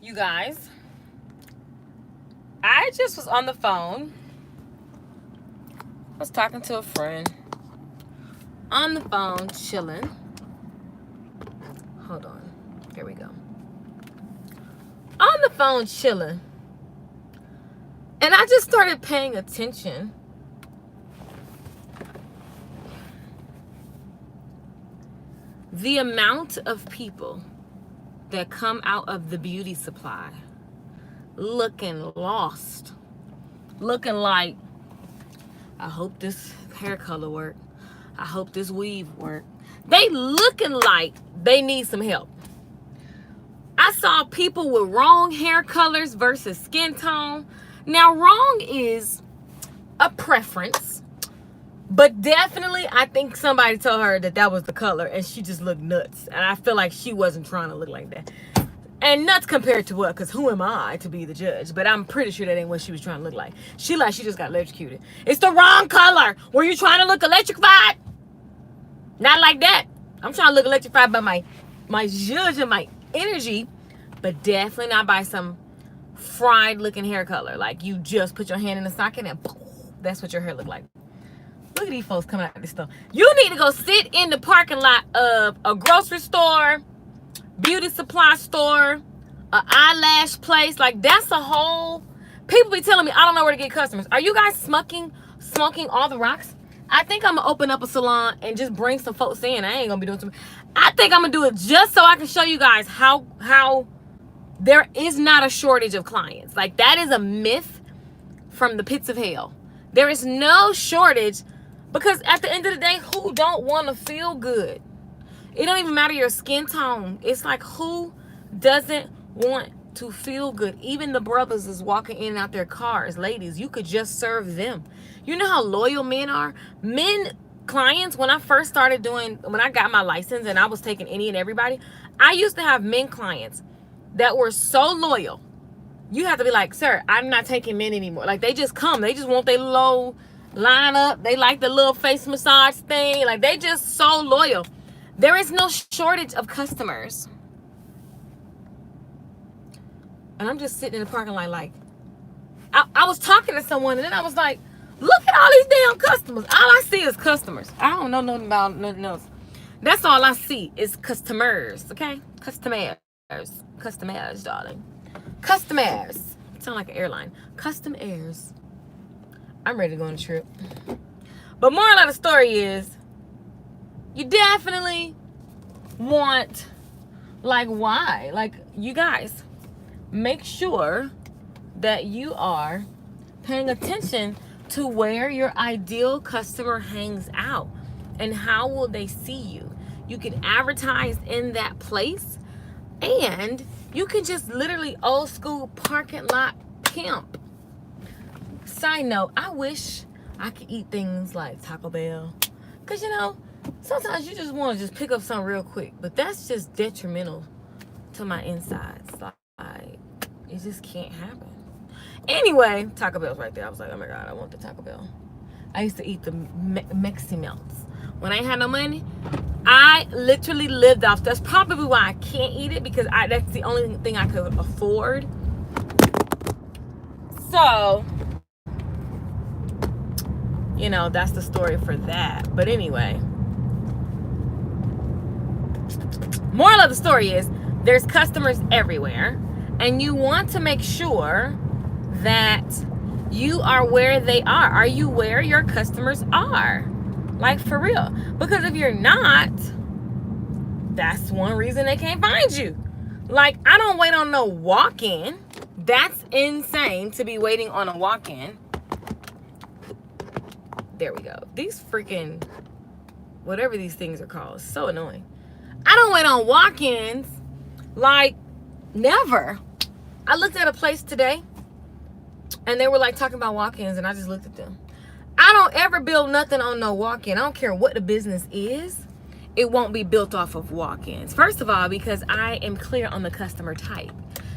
You guys, I just was on the phone. I was talking to a friend on the phone, chilling. Hold on. Here we go. On the phone, chilling. And I just started paying attention. The amount of people that come out of the beauty supply looking lost, looking like, I hope this hair color work, I hope this weave work. They looking like they need some help. I saw people with wrong hair colors versus skin tone. Now, wrong is a preference, but definitely I think somebody told her that was the color and she just looked nuts. And I feel like she wasn't trying to look like that. And nuts compared to what? Because who am I to be the judge? But I'm pretty sure that ain't what she was trying to look like. She just got electrocuted. It's the wrong color. Were you trying to look electrified? Not like that. I'm trying to look electrified by my judge and my energy, but definitely not by some fried looking hair color. Like you just put your hand in the socket and poof, that's what your hair look like. Look at these folks coming out of this store. You need to go sit in the parking lot of a grocery store, beauty supply store, an eyelash place. Like that's a whole, people be telling me I don't know where to get customers. Are you guys smoking all the rocks? I think I'm gonna open up a salon and just bring some folks in. I ain't gonna be doing too much. I think I'm gonna do it just so I can show you guys how there is not a shortage of clients. Like that is a myth from the pits of hell. There is no shortage, because at the end of the day, who don't want to feel good? It don't even matter your skin tone. It's like, who doesn't want to feel good? Even the brothers is walking in and out their cars. Ladies, you could just serve them. You know how loyal men are? Men clients, when I first started when I got my license and I was taking any and everybody, I used to have men clients that were so loyal. You have to be like, sir, I'm not taking men anymore. Like they just come. They just want their low line up. They like the little face massage thing. Like they just so loyal. There is no shortage of customers. And I'm just sitting in the parking lot like, I was talking to someone and then I was like, look at all these damn customers. All I see is customers. I don't know nothing about nothing else. That's all I see is customers, okay? Customers, darling. Customers. Sound like an airline. Custom airs. I'm ready to go on a trip. But moral of the story is, you definitely want, like, why? Like, you guys, make sure that you are paying attention to where your ideal customer hangs out and how will they see you. You can advertise in that place, and you can just literally old school parking lot pimp. Side note, I wish I could eat things like Taco Bell, because sometimes you just want to just pick up something real quick, but that's just detrimental to my insides. Like, it just can't happen. Anyway, Taco Bell's right there. I was like, oh my God, I want the Taco Bell. I used to eat the Mexi Melts. When I ain't had no money, I literally lived off. That's probably why I can't eat it, because that's the only thing I could afford. So, that's the story for that. But anyway, moral of the story is, there's customers everywhere, and you want to make sure that you are where they are. Are you where your customers are? Like, for real. Because if you're not, that's one reason they can't find you. Like, I don't wait on no walk-in. That's insane to be waiting on a walk-in. There we go. These freaking, whatever these things are called, is so annoying. I don't wait on walk-ins. Like, never. I looked at a place today, and they were like talking about walk-ins, and I just looked at them. I don't ever build nothing on no walk-in. I don't care what the business is. It won't be built off of walk-ins. First of all, because I am clear on the customer type.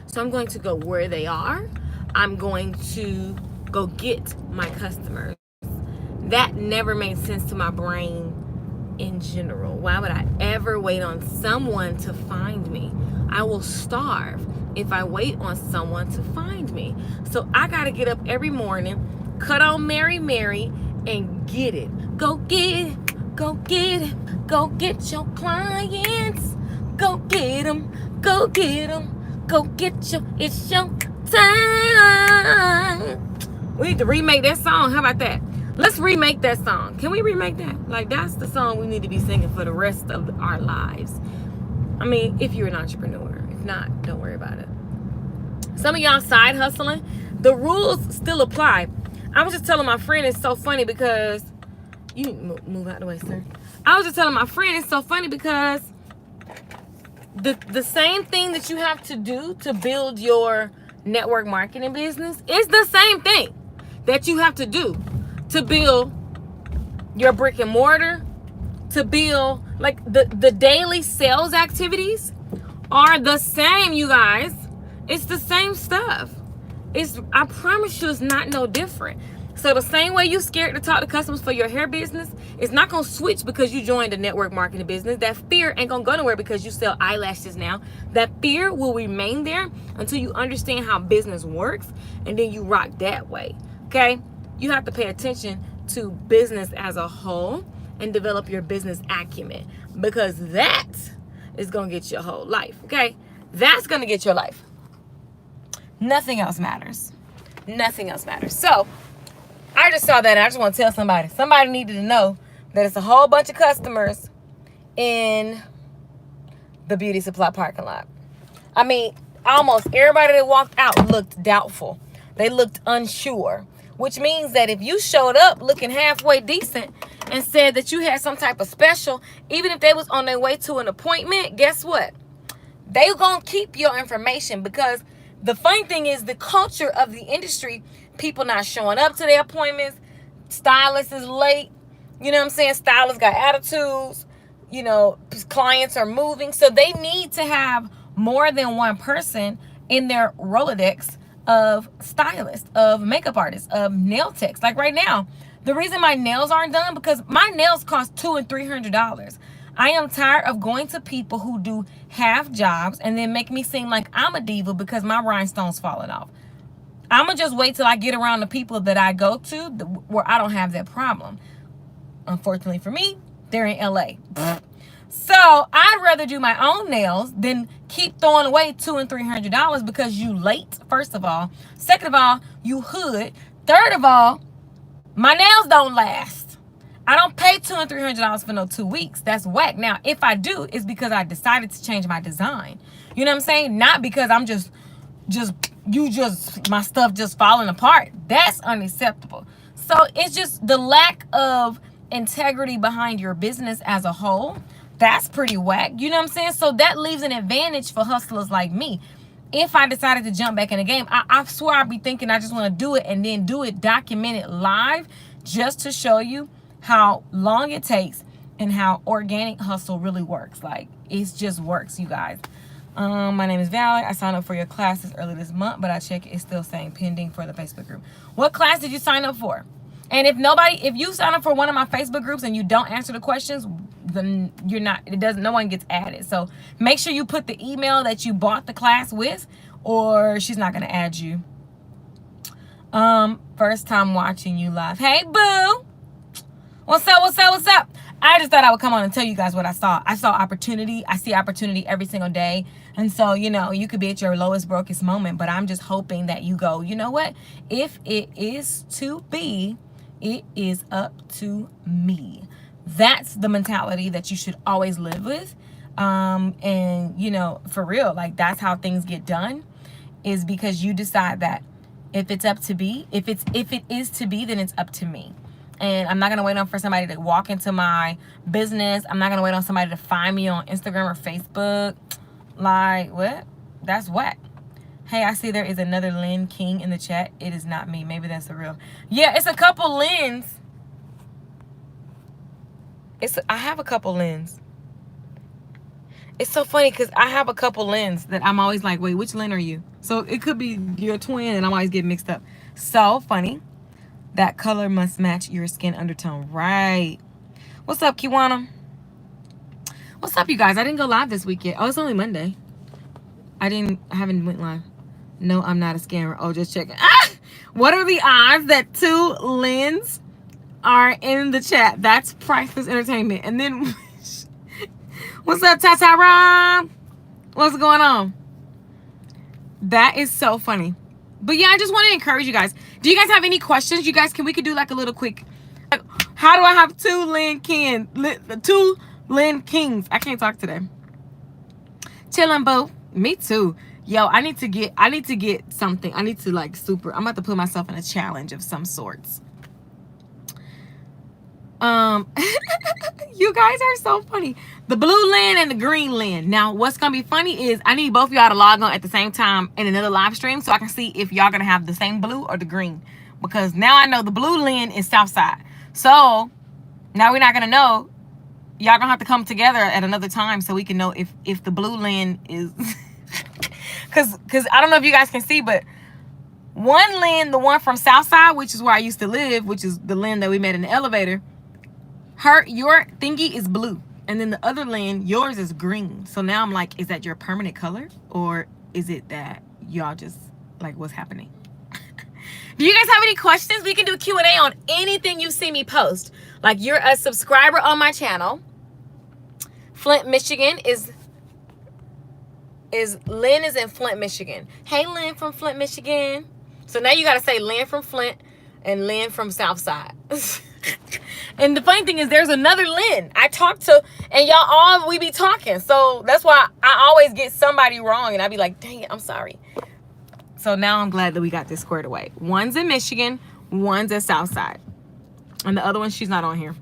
So I'm going to go where they are. I'm going to go get my customers. That never made sense to my brain in general. Why would I ever wait on someone to find me? I will starve if I wait on someone to find me. So I got to get up every morning, cut on Mary, and get it. Go get it. Go get it. Go get your clients. Go get them. Go get them. Go get your, it's your time. We need to remake that song. How about that? Let's remake that song. Can we remake that? Like, that's the song we need to be singing for the rest of our lives. I mean, if you're an entrepreneur. If not, don't worry about it. Some of y'all side hustling, the rules still apply. I was just telling my friend, it's so funny because, you move out the way, sir. I was just telling my friend, it's so funny because the same thing that you have to do to build your network marketing business is the same thing that you have to do to build your brick and mortar, to build, like, the daily sales activities are the same, you guys. It's the same stuff. I promise you, it's not no different. So the same way you scared to talk to customers for your hair business, it's not going to switch because you joined a network marketing business. That fear ain't going to go nowhere because you sell eyelashes now. That fear will remain there until you understand how business works, and then you rock that way. Okay? You have to pay attention to business as a whole and develop your business acumen, because that is going to get your whole life. Okay? That's going to get your life. Nothing else matters. Nothing else matters. So, I just saw that and I just want to tell somebody. Somebody needed to know that it's a whole bunch of customers in the beauty supply parking lot. I mean, almost everybody that walked out looked doubtful. They looked unsure, which means that if you showed up looking halfway decent and said that you had some type of special, even if they was on their way to an appointment, guess what? They gonna keep your information, because the funny thing is the culture of the industry, people not showing up to their appointments, stylist is late, you know what I'm saying? Stylists got attitudes, you know, clients are moving. So they need to have more than one person in their Rolodex of stylists, of makeup artists, of nail techs. Like right now, the reason my nails aren't done, because my nails cost $200 and $300. I am tired of going to people who do half jobs and then make me seem like I'm a diva because my rhinestones falling off. I'm going to just wait till I get around the people that I go to where I don't have that problem. Unfortunately for me, they're in LA. So I'd rather do my own nails than keep throwing away $200 and $300 because you late, first of all. Second of all, you hood. Third of all, my nails don't last. I don't pay $200 and $300 for no 2 weeks. That's whack. Now, if I do, it's because I decided to change my design. You know what I'm saying? Not because I'm my stuff just falling apart. That's unacceptable. So it's just the lack of integrity behind your business as a whole. That's pretty whack. You know what I'm saying? So that leaves an advantage for hustlers like me. If I decided to jump back in the game, I swear I'd be thinking I just want to do it and then do it, document it live, just to show you how long it takes and how organic hustle really works. Like, it just works, you guys. My name is Valerie. I signed up for your classes early this month, but I check it's still saying pending for the Facebook group. What class did you sign up for? And if you sign up for one of my Facebook groups and you don't answer the questions, then no one gets added. So make sure you put the email that you bought the class with, or she's not going to add you. First time watching you live. Hey, boo. What's up? I just thought I would come on and tell you guys what I saw. I saw opportunity. I see opportunity every single day. And so, you could be at your lowest, brokest moment, but I'm just hoping that you go, you know what? If it is to be, it is up to me. That's the mentality that you should always live with. And, for real, like, that's how things get done, is because you decide that if it is to be, then it's up to me. And I'm not going to wait on for somebody to walk into my business. I'm not going to wait on somebody to find me on Instagram or Facebook. Like, what? That's whack. Hey, I see there is another Lynn King in the chat. It is not me. Maybe that's the real. Yeah, it's a couple Lyns. I have a couple Lyns. It's so funny because I have a couple Lyns that I'm always like, wait, which Lynn are you? So it could be your twin and I'm always getting mixed up. So funny. That color must match your skin undertone. Right. What's up, Kiwana? What's up, you guys? I didn't go live this weekend. Oh, it's only Monday. I haven't went live. No, I'm not a scammer. Oh, just checking. Ah! What are the odds that 2 Lyns are in the chat? That's priceless entertainment. And then, what's up, Tata Rob? What's going on? That is so funny. But yeah, I just want to encourage you guys. Do you guys have any questions? You guys, we could do like a little quick. Like, how do I have 2 Lynn Kings? 2 Lynn Kings. I can't talk today. Chillin', boo. Me too. Yo, I need to get something. I need to like I'm about to put myself in a challenge of some sorts. You guys are so funny. The blue Lynn and the green Lynn. Now, what's gonna be funny is I need both of y'all to log on at the same time in another live stream so I can see if y'all gonna have the same blue or the green. Because now I know the blue Lynn is Southside. So now we're not gonna know. Y'all gonna have to come together at another time so we can know if the blue Lynn is because I don't know if you guys can see, but one Lynn, the one from Southside, which is where I used to live, which is the Lynn that we met in the elevator, your thingy is blue. And then the other Lynn, yours is green. So now I'm like, is that your permanent color? Or is it that y'all just like what's happening? Do you guys have any questions? We can do Q&A on anything you see me post. Like you're a subscriber on my channel. Flint, Michigan is Lynn is in Flint, Michigan. Hey, Lynn from Flint, Michigan. So now you got to say Lynn from Flint and Lynn from Southside. And the funny thing is there's another Lynn I talk to, and y'all all we be talking. So that's why I always get somebody wrong, and I be like, dang it, I'm sorry. So now I'm glad that we got this squared away. One's in Michigan, one's at Southside. And the other one, she's not on here.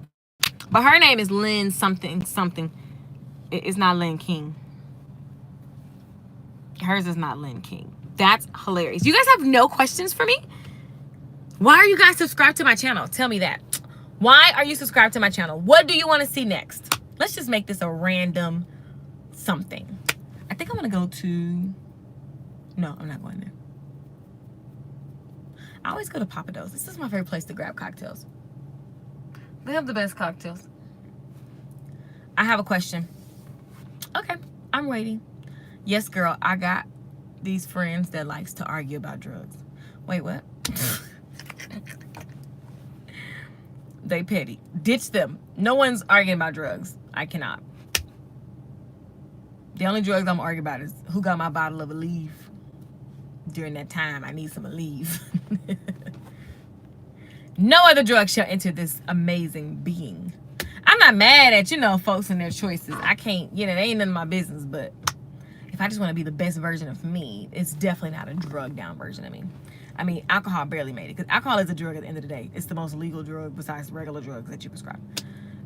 But her name is Lynn something. It's not Lynn King. Hers is not Lynn King. That's hilarious. You guys have no questions for me? Why are you guys subscribed to my channel? Tell me that. Why are you subscribed to my channel? What do you want to see next? Let's just make this a random something. I think I'm going to go to... No, I'm not going there. I always go to Papa Do's. This is my favorite place to grab cocktails. They have the best cocktails. I have a question. Okay, I'm waiting. Yes, girl, I got these friends that likes to argue about drugs. Wait, what? They petty. Ditch them. No one's arguing about drugs. I cannot. The only drugs I'm arguing about is who got my bottle of Aleve. During that time, I need some Aleve. No other drug shall enter this amazing being. I'm not mad at, folks and their choices. I can't, they ain't none of my business, but if I just want to be the best version of me, it's definitely not a drugged down version of me. I mean, alcohol barely made it, because alcohol is a drug at the end of the day. It's the most legal drug besides regular drugs that you prescribe.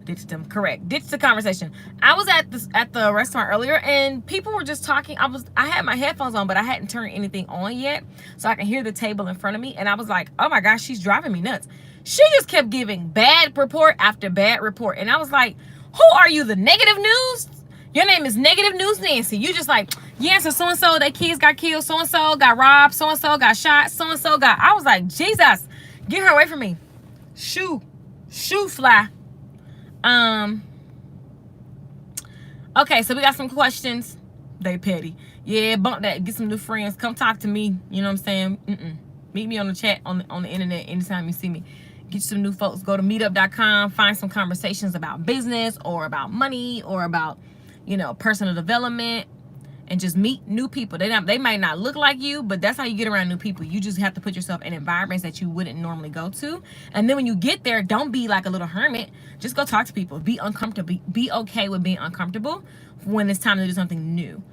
Ditch them. Correct. Ditch the conversation. I was at the restaurant earlier, and people were just talking. I had my headphones on, but I hadn't turned anything on yet, so I can hear the table in front of me. And I was like, oh my gosh, she's driving me nuts. She just kept giving bad report after bad report, and I was like, who are you? The negative news? Your name is Negative News Nancy. You just like, yeah, so and so, their kids got killed, so and so got robbed, so and so got shot, so and so got. I was like, Jesus, get her away from me. Shoo fly. Okay, so we got some questions. They petty. Yeah, bump that. Get some new friends. Come talk to me. You know what I'm saying? Meet me on the chat on the internet anytime you see me. Get some new folks. Go to meetup.com. Find some conversations about business or about money or about, personal development, and just meet new people. They might not look like you, but that's how you get around new people. You just have to put yourself in environments that you wouldn't normally go to. And then when you get there, don't be like a little hermit. Just go talk to people. Be uncomfortable. Be okay with being uncomfortable when it's time to do something new.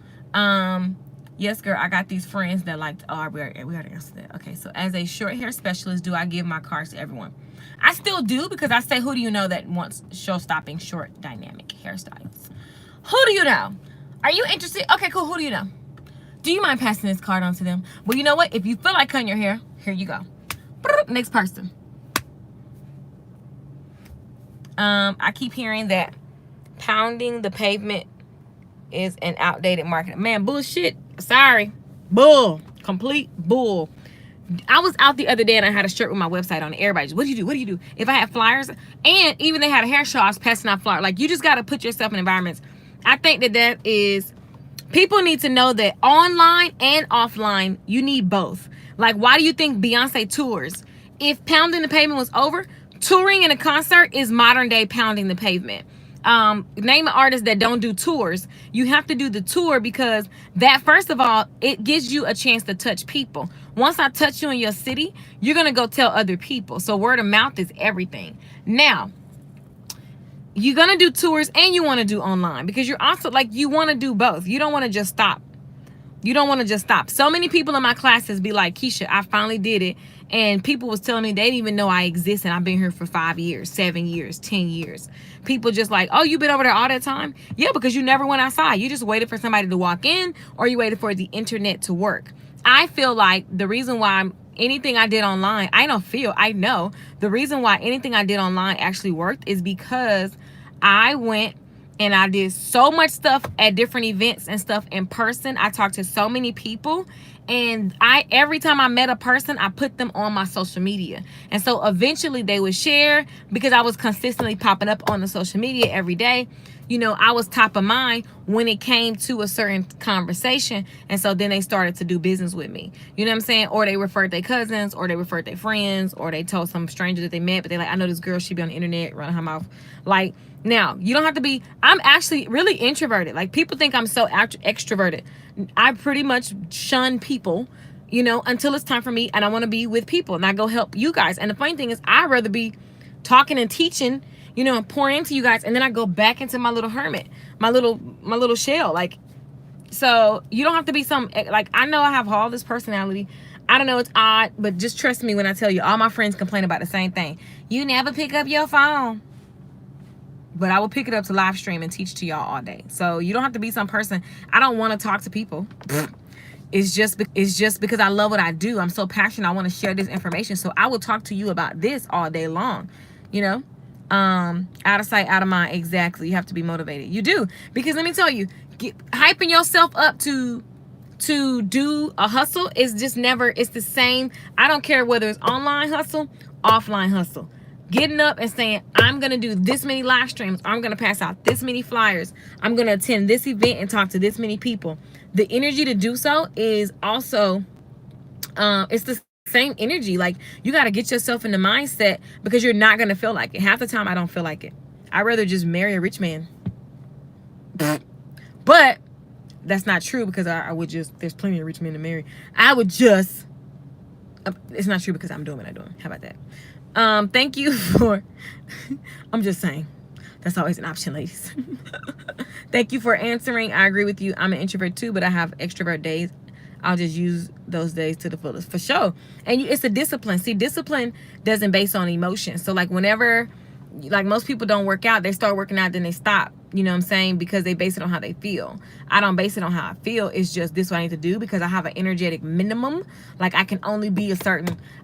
Yes, girl, I got these friends that like, we already answered that. Okay, so as a short hair specialist, do I give my cards to everyone? I still do, because I say, who do you know that wants show-stopping, short, dynamic hairstyles? Who do you know? Are you interested? Okay, cool. Who do you know? Do you mind passing this card on to them? Well, you know what? If you feel like cutting your hair, here you go. Next person. I keep hearing that pounding the pavement is an outdated market. Man, bullshit. Sorry. Bull. Complete bull. I was out the other day and I had a shirt with my website on it. Everybody just, what do you do? What do you do? If I had flyers, and even they had a hair show, I was passing out flyers. Like, you just got to put yourself in environments. I think that is People need to know that online and offline, you need both. Like, why do you think Beyonce tours? If Pounding the Pavement was over, touring in a concert is modern day Pounding the Pavement. Name an artist that don't do tours. You have to do the tour because that, first of all, it gives you a chance to touch people. Once I touch you in your city, you're going to go tell other people. So word of mouth is everything. Now, you're going to do tours and you want to do online because you're also like, you want to do both. You don't want to just stop. You don't want to just stop. So many people in my classes be like, Keisha, I finally did it. And people was telling me they didn't even know I exist. And I've been here for 5 years, 7 years, 10 years. People just like, oh, you've been over there all that time? Yeah, because you never went outside. You just waited for somebody to walk in or you waited for the internet to work. I feel like the reason why anything I did online, I know the reason why anything I did online actually worked is because I went and I did so much stuff at different events and stuff in person. I talked to so many people. And every time I met a person, I put them on my social media. And so eventually they would share because I was consistently popping up on the social media every day. You know, I was top of mind when it came to a certain conversation. And so then they started to do business with me. You know what I'm saying? Or they referred their cousins, or they referred their friends, or they told some stranger that they met, but they're like, I know this girl, she be on the internet running her mouth. Like, now, you don't have to be, I'm actually really introverted. Like, people think I'm so extroverted. I pretty much shun people, you know, until it's time for me and I want to be with people and I go help you guys. And the funny thing is, I'd rather be talking and teaching, you know, and pouring into you guys, and then I go back into my little hermit, my little shell. Like, so you don't have to be some, like, I know I have all this personality. I don't know, it's odd, but just trust me when I tell you, all my friends complain about the same thing. You never pick up your phone. But I will pick it up to live stream and teach to y'all all day. So you don't have to be some person. I don't want to talk to people. It's just because I love what I do. I'm so passionate. I want to share this information. So I will talk to you about this all day long. You know, out of sight, out of mind. Exactly. You have to be motivated. You do, because let me tell you, hyping yourself up to do a hustle is just never. It's the same. I don't care whether it's online hustle, offline hustle. Getting up and saying, I'm going to do this many live streams. I'm going to pass out this many flyers. I'm going to attend this event and talk to this many people. The energy to do so is also, it's the same energy. Like, you got to get yourself in the mindset because you're not going to feel like it. Half the time, I don't feel like it. I'd rather just marry a rich man. But that's not true because I would just, there's plenty of rich men to marry. I would just, it's not true because I'm doing what I'm doing. How about that? Thank you for, I'm just saying, that's always an option, ladies. Thank you for answering. I agree with you. I'm an introvert too, but I have extrovert days. I'll just use those days to the fullest, for sure. And it's a discipline. See, discipline doesn't base on emotion. So like whenever, like most people don't work out, they start working out, then they stop. You know what I'm saying? Because they base it on how they feel. I don't base it on how I feel. It's just this what I need to do because I have an energetic minimum. Like I can only be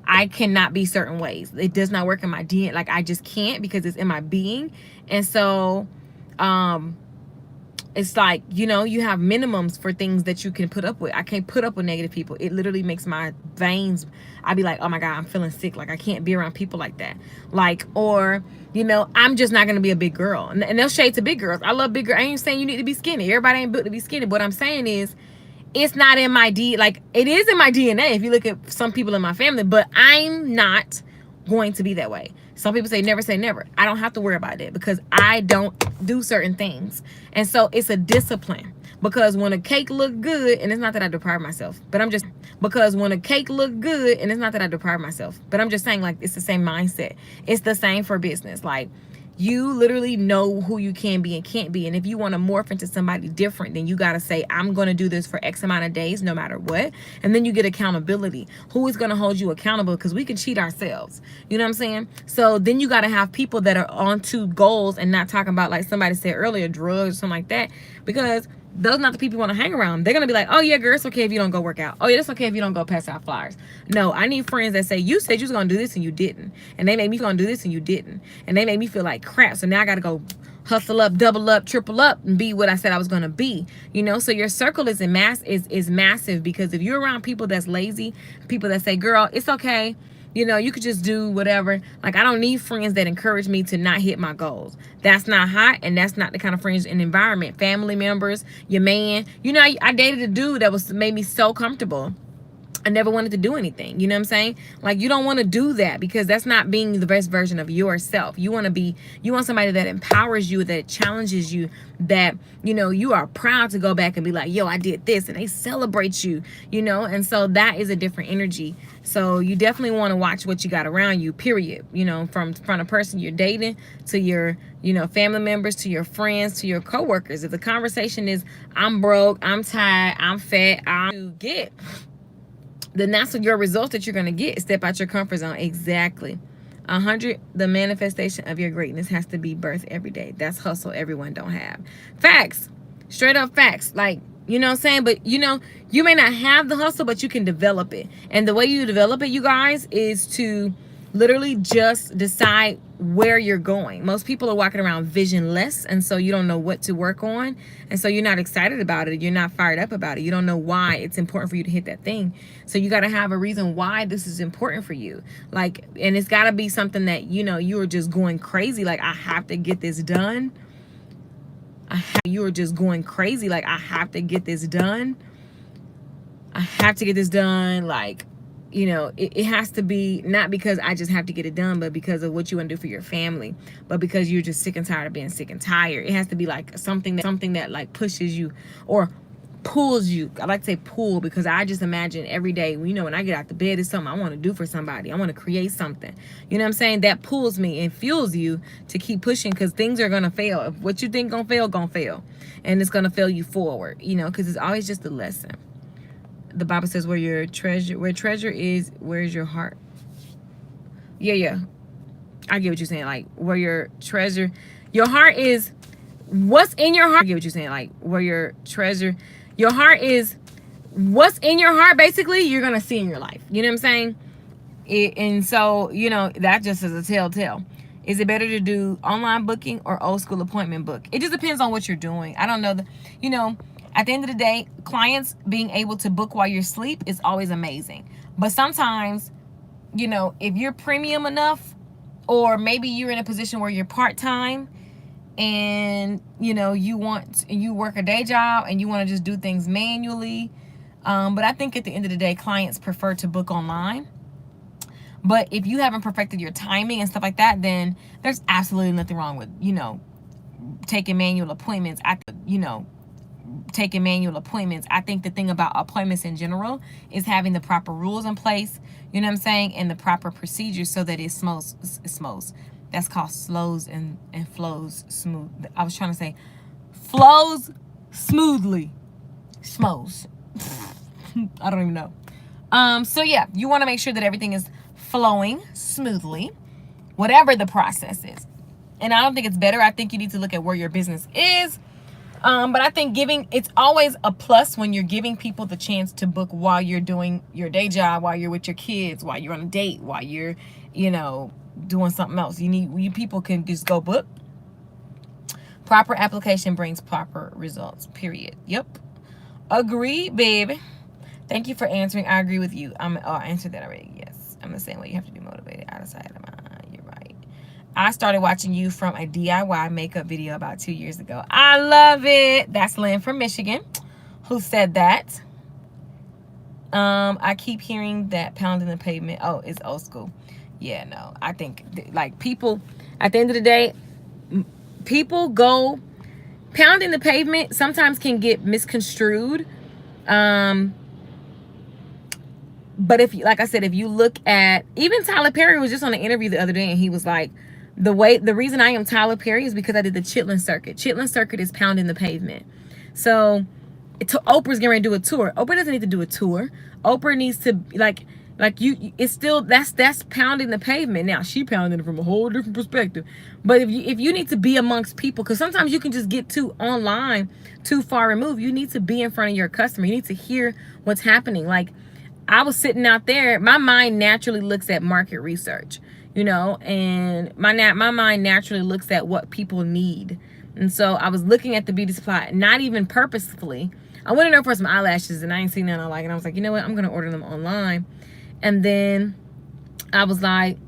I cannot be certain ways. It does not work in my DNA. Like I just can't because it's in my being. And so, it's like, you know, you have minimums for things that you can put up with. I can't put up with negative people. It literally makes my veins, I'd be like, oh my God, I'm feeling sick. Like I can't be around people like that. Like, or, you know, I'm just not going to be a big girl. And they'll shade to big girls. I love big girls. I ain't saying you need to be skinny. Everybody ain't built to be skinny. But what I'm saying is, it's not in my DNA. Like it is in my DNA if you look at some people in my family, but I'm not going to be that way. Some people say never. I don't have to worry about it because I don't do certain things. And so it's a discipline because when a cake look good, and it's not that I deprive myself, but I'm just, because when a cake look good, and it's not that I deprive myself, but I'm just saying like, it's the same mindset. It's the same for business. Like you literally know who you can be and can't be. And if you want to morph into somebody different, then you got to say, I'm going to do this for X amount of days, no matter what. And then you get accountability. Who is going to hold you accountable? Because we can cheat ourselves. You know what I'm saying? So then you got to have people that are onto goals and not talking about, like somebody said earlier, drugs or something like that. Because those are not the people you want to hang around. They're going to be like, oh yeah, girl, it's okay if you don't go work out. Oh yeah, it's okay if you don't go pass out flyers. No, I need friends that say, you said you was going to do this and you didn't. And they made me going to do this and you didn't. And they made me feel like crap. So now I got to go hustle up, double up, triple up, and be what I said I was going to be. You know, so your circle is massive because if you're around people that's lazy, people that say, girl, it's okay. You know, you could just do whatever. Like, I don't need friends that encourage me to not hit my goals. That's not hot, and that's not the kind of friends and environment. Family members, your man. You know, I dated a dude that made me so comfortable. I never wanted to do anything. You know what I'm saying? Like, you don't want to do that, because that's not being the best version of yourself. You want somebody that empowers you, that challenges you, that, you know, you are proud to go back and be like, yo, I did this, and they celebrate you, you know? And so that is a different energy. So you definitely want to watch what you got around you, period. You know, from a person you're dating to your, you know, family members, to your friends, to your coworkers. If the conversation is, I'm broke, I'm tired, I'm fat, I'm get, then that's your results that you're going to get. Step out your comfort zone. Exactly. 100, the manifestation of your greatness has to be birthed every day. That's hustle everyone don't have. Facts. Straight up facts. Like, you know what I'm saying? But, you know, you may not have the hustle, but you can develop it. And the way you develop it, you guys, is to literally just decide where you're going. Most people are walking around visionless, and so you don't know what to work on, and so you're not excited about it. You're not fired up about it. You don't know why it's important for you to hit that thing. So you got to have a reason why this is important for you. Like, and it's got to be something that, you know, you are just going crazy. Like, I have to get this done. You are just going crazy. Like, I have to get this done. I have to get this done. Like, you know, it has to be not because I just have to get it done, but because of what you want to do for your family, but because you're just sick and tired of being sick and tired. It has to be like something that like pushes you or pulls you. I like to say pull, because I just imagine every day, you know, when I get out the bed, it's something I want to do for somebody. I want to create something. You know what I'm saying? That pulls me and fuels you to keep pushing, because things are going to fail. If what you think going to fail. And it's going to fail you forward, you know, because it's always just a lesson. The Bible says where treasure is, where's your heart? Yeah. I get what you're saying. Like, where your heart is, what's in your heart. I get what you're saying. Like, where your heart is, what's in your heart, basically, you're going to see in your life. You know what I'm saying? And so, you know, that just is a telltale. Is it better to do online booking or old school appointment book? It just depends on what you're doing. I don't know. You know, at the end of the day, clients being able to book while you're asleep is always amazing. But sometimes, you know, if you're premium enough, or maybe you're in a position where you're part-time and, you know, you work a day job and you want to just do things manually. But I think at the end of the day, clients prefer to book online. But if you haven't perfected your timing and stuff like that, then there's absolutely nothing wrong with, you know, taking manual appointments. I think the thing about appointments in general is having the proper rules in place, you know what I'm saying, and the proper procedures so that it slows. That's called slows and flows smooth. I was trying to say flows smoothly. Smoes. I don't even know. So yeah, you want to make sure that everything is flowing smoothly, whatever the process is. And I don't think it's better. I think you need to look at where your business is. But I think it's always a plus when you're giving people the chance to book while you're doing your day job, while you're with your kids, while you're on a date, while you're, you know, doing something else. You people can just go book. Proper application brings proper results, period. Yep. Agree, baby. Thank you for answering. I agree with you. I answered that already. Yes. I'm the same way. You have to be motivated outside of mine. You're right. I started watching you from a DIY makeup video about 2 years ago. I love it. That's Lynn from Michigan who said that. I keep hearing that pounding the pavement. Oh, it's old school. Yeah, no. I think, like, people, at the end of the day, people go pounding the pavement sometimes can get misconstrued. But if, like I said, if you look at, even Tyler Perry was just on an interview the other day, and he was like, the reason I am Tyler Perry is because I did the Chitlin Circuit. Chitlin Circuit is pounding the pavement. So Oprah's getting ready to do a tour. Oprah doesn't need to do a tour. Oprah needs to, it's still, that's pounding the pavement. Now, she pounding it from a whole different perspective. But if you need to be amongst people, because sometimes you can just get too online, too far removed. You need to be in front of your customer. You need to hear what's happening. Like, I was sitting out there, my mind naturally looks at market research, you know, and my mind naturally looks at what people need. And so I was looking at the beauty supply, not even purposefully. I went in there for some eyelashes and I ain't seen none I like, and I was like, you know what, I'm going to order them online. And then I was like,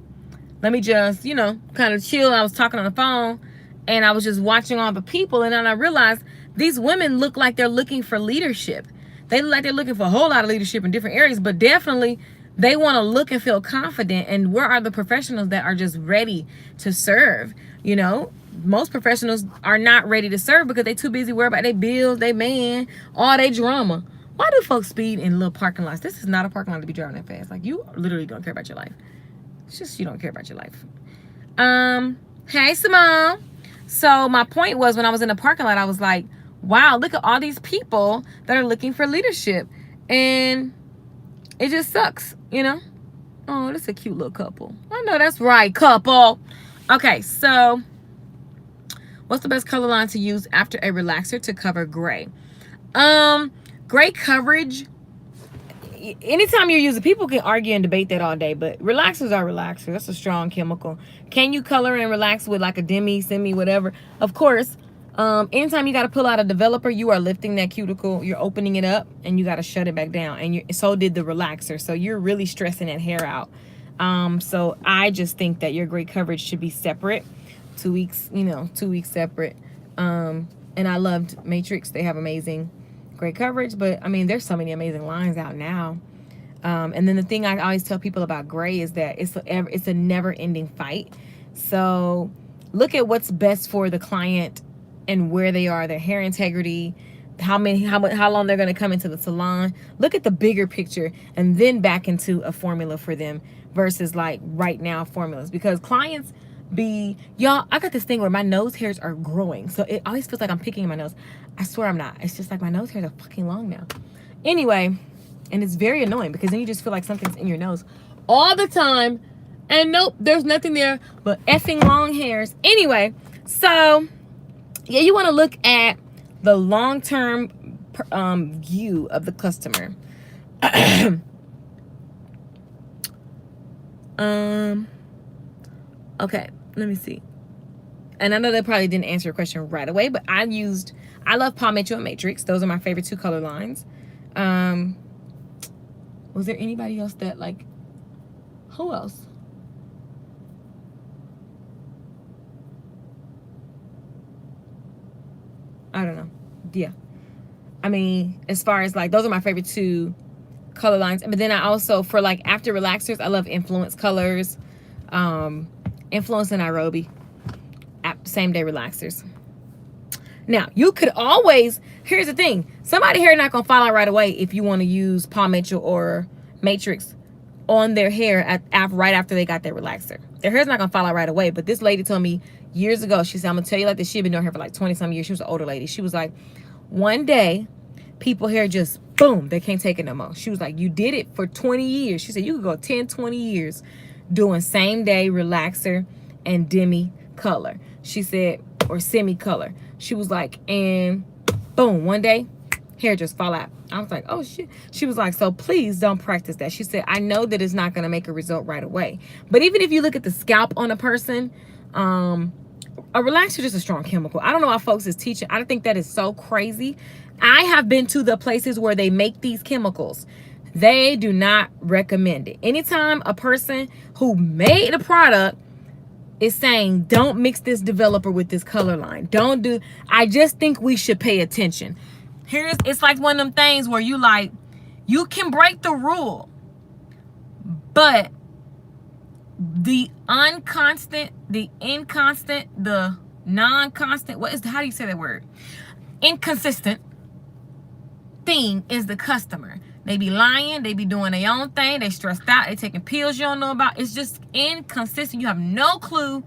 let me just, kind of chill. I was talking on the phone and I was just watching all the people. And then I realized these women look like they're looking for leadership. They look like they're looking for a whole lot of leadership in different areas, but definitely they want to look and feel confident. And where are the professionals that are just ready to serve? Most professionals are not ready to serve because they too busy worried about their bills, their man, all their drama. Why do folks speed in little parking lots? This is not a parking lot to be driving that fast. Like, you literally don't care about your life. It's just you don't care about your life. Hey, Simone. So my point was, when I was in the parking lot, I was like, wow, look at all these people that are looking for leadership. And it just sucks, Oh, this is a cute little couple. I know that's right, couple. Okay, so what's the best color line to use after a relaxer to cover gray? Gray coverage. Anytime you're using, people can argue and debate that all day, but relaxers are relaxers. That's a strong chemical. Can you color and relax with like a demi, semi, whatever? Of course. Anytime you got to pull out a developer, you are lifting that cuticle, you're opening it up, and you got to shut it back down. And so did the relaxer. So you're really stressing that hair out. So I just think that your gray coverage should be separate. 2 weeks, 2 weeks separate. And I loved Matrix. They have amazing gray coverage, but I mean, there's so many amazing lines out now. And then the thing I always tell people about gray is that it's a never-ending fight. So look at what's best for the client and where they are, their hair integrity, how long they're going to come into the salon. Look at the bigger picture and then back into a formula for them versus like right now formulas, because clients y'all, I got this thing where my nose hairs are growing, so it always feels like I'm picking my nose. I swear I'm not. It's just like my nose hairs are fucking long now. Anyway, and it's very annoying because then you just feel like something's in your nose all the time, and nope, there's nothing there but effing long hairs. Anyway, so yeah, you want to look at the long-term view of the customer. Okay, let me see. And I know that probably didn't answer your question right away, but I love pavement and Matrix. Those are my favorite two color lines. Was there anybody else that like, who else? I don't know. Yeah. I mean, as far as like, those are my favorite two color lines. But then I also, for like after relaxers, I love Influence colors. Influence and Nairobi. Same day relaxers. Now, you could always, here's the thing. Somebody hair not going to fall out right away if you want to use Paul Mitchell or Matrix on their hair right after they got their relaxer. Their hair's not going to fall out right away. But this lady told me years ago, she said, I'm going to tell you like this. She'd been doing hair for like 20-some years. She was an older lady. She was like, one day, people hair just, boom, they can't take it no more. She was like, you did it for 20 years. She said, you could go 10, 20 years doing same day relaxer and demi color. She said, or semi color. She was like, and boom, one day, hair just fall out. I was like, oh shit. She was like, so please don't practice that. She said, I know that it's not going to make a result right away. But even if you look at the scalp on a person, a relaxer is just a strong chemical. I don't know how folks is teaching. I think that is so crazy. I have been to the places where they make these chemicals. They do not recommend it. Anytime a person who made the product is saying, don't mix this developer with this color line. I just think we should pay attention. It's like one of them things where you can break the rule, but the non-constant, how do you say that word? Inconsistent thing is the customer. They be lying, they be doing their own thing, they stressed out, they taking pills you don't know about. It's just inconsistent. You have no clue.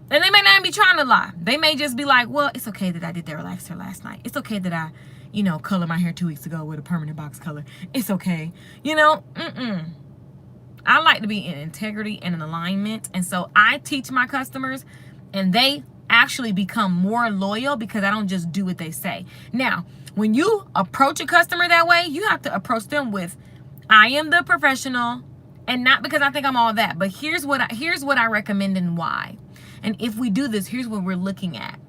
And they may not be trying to lie. They may just be like, well, it's okay that I did that relaxer last night. It's okay that I, colored my hair 2 weeks ago with a permanent box color. It's okay. I like to be in integrity and in alignment. And so I teach my customers, and they actually become more loyal because I don't just do what they say. Now, when you approach a customer that way, you have to approach them with, I am the professional, and not because I think I'm all that, but here's what I recommend and why. And if we do this, here's what we're looking at.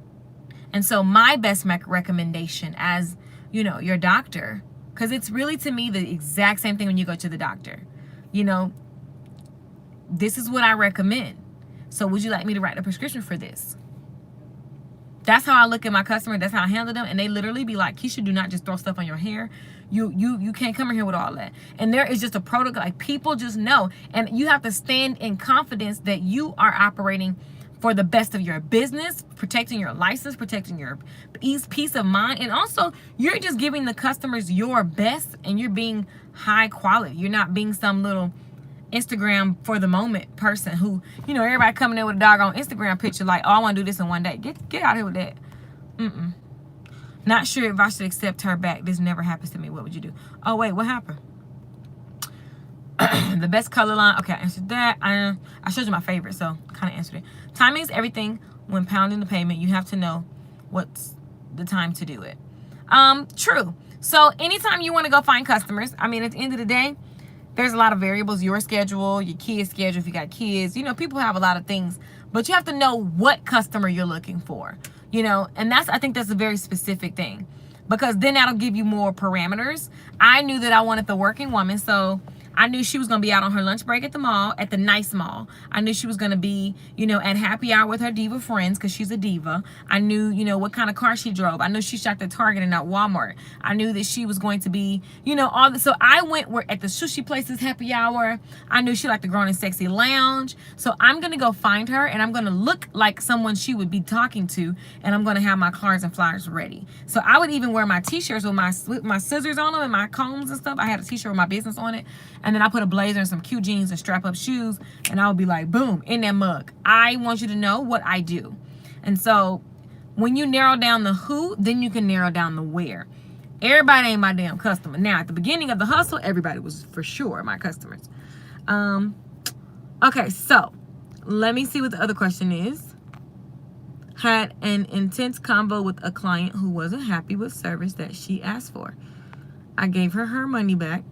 And so my best recommendation as, your doctor, because it's really, to me, the exact same thing when you go to the doctor. this is what I recommend. So would you like me to write a prescription for this? That's how I look at my customer. That's how I handle them. And they literally be like, Keisha, do not just throw stuff on your hair. You can't come in here with all that. And there is just a protocol. Like, people just know. And you have to stand in confidence that you are operating for the best of your business, protecting your license, protecting your peace of mind. And also, you're just giving the customers your best, and you're being high quality. You're not being some little Instagram for the moment person who, everybody coming in with a doggone Instagram picture like, oh, I want to do this in one day. Get out of here with that. Not sure if I should accept her back. This never happens to me. What would you do? Oh, wait, what happened? The best color line. Okay, I answered that. I showed you my favorite, so kind of answered it. Timing is everything. When pounding the payment, you have to know what's the time to do it. True. So anytime you want to go find customers, at the end of the day, there's a lot of variables. Your schedule, your kids' schedule, if you got kids. People have a lot of things. But you have to know what customer you're looking for. And I think that's a very specific thing. Because then that'll give you more parameters. I knew that I wanted the working woman, so I knew she was going to be out on her lunch break at the mall, at the nice mall. I knew she was going to be, at happy hour with her diva friends because she's a diva. I knew, what kind of car she drove. I knew she shopped at Target and not Walmart. I knew that she was going to be, all the, so I went at the sushi places happy hour. I knew she liked the Grown and Sexy Lounge. So I'm going to go find her, and I'm going to look like someone she would be talking to, and I'm going to have my cards and flyers ready. So I would even wear my t-shirts with my scissors on them and my combs and stuff. I had a t-shirt with my business on it. And then I put a blazer and some cute jeans and strap up shoes, and I would be like, boom, in that mug. I want you to know what I do. And so when you narrow down the who, then you can narrow down the where. Everybody ain't my damn customer. Now, at the beginning of the hustle, everybody was for sure my customers. Okay, so let me see what the other question is. Had an intense convo with a client who wasn't happy with service that she asked for. I gave her money back.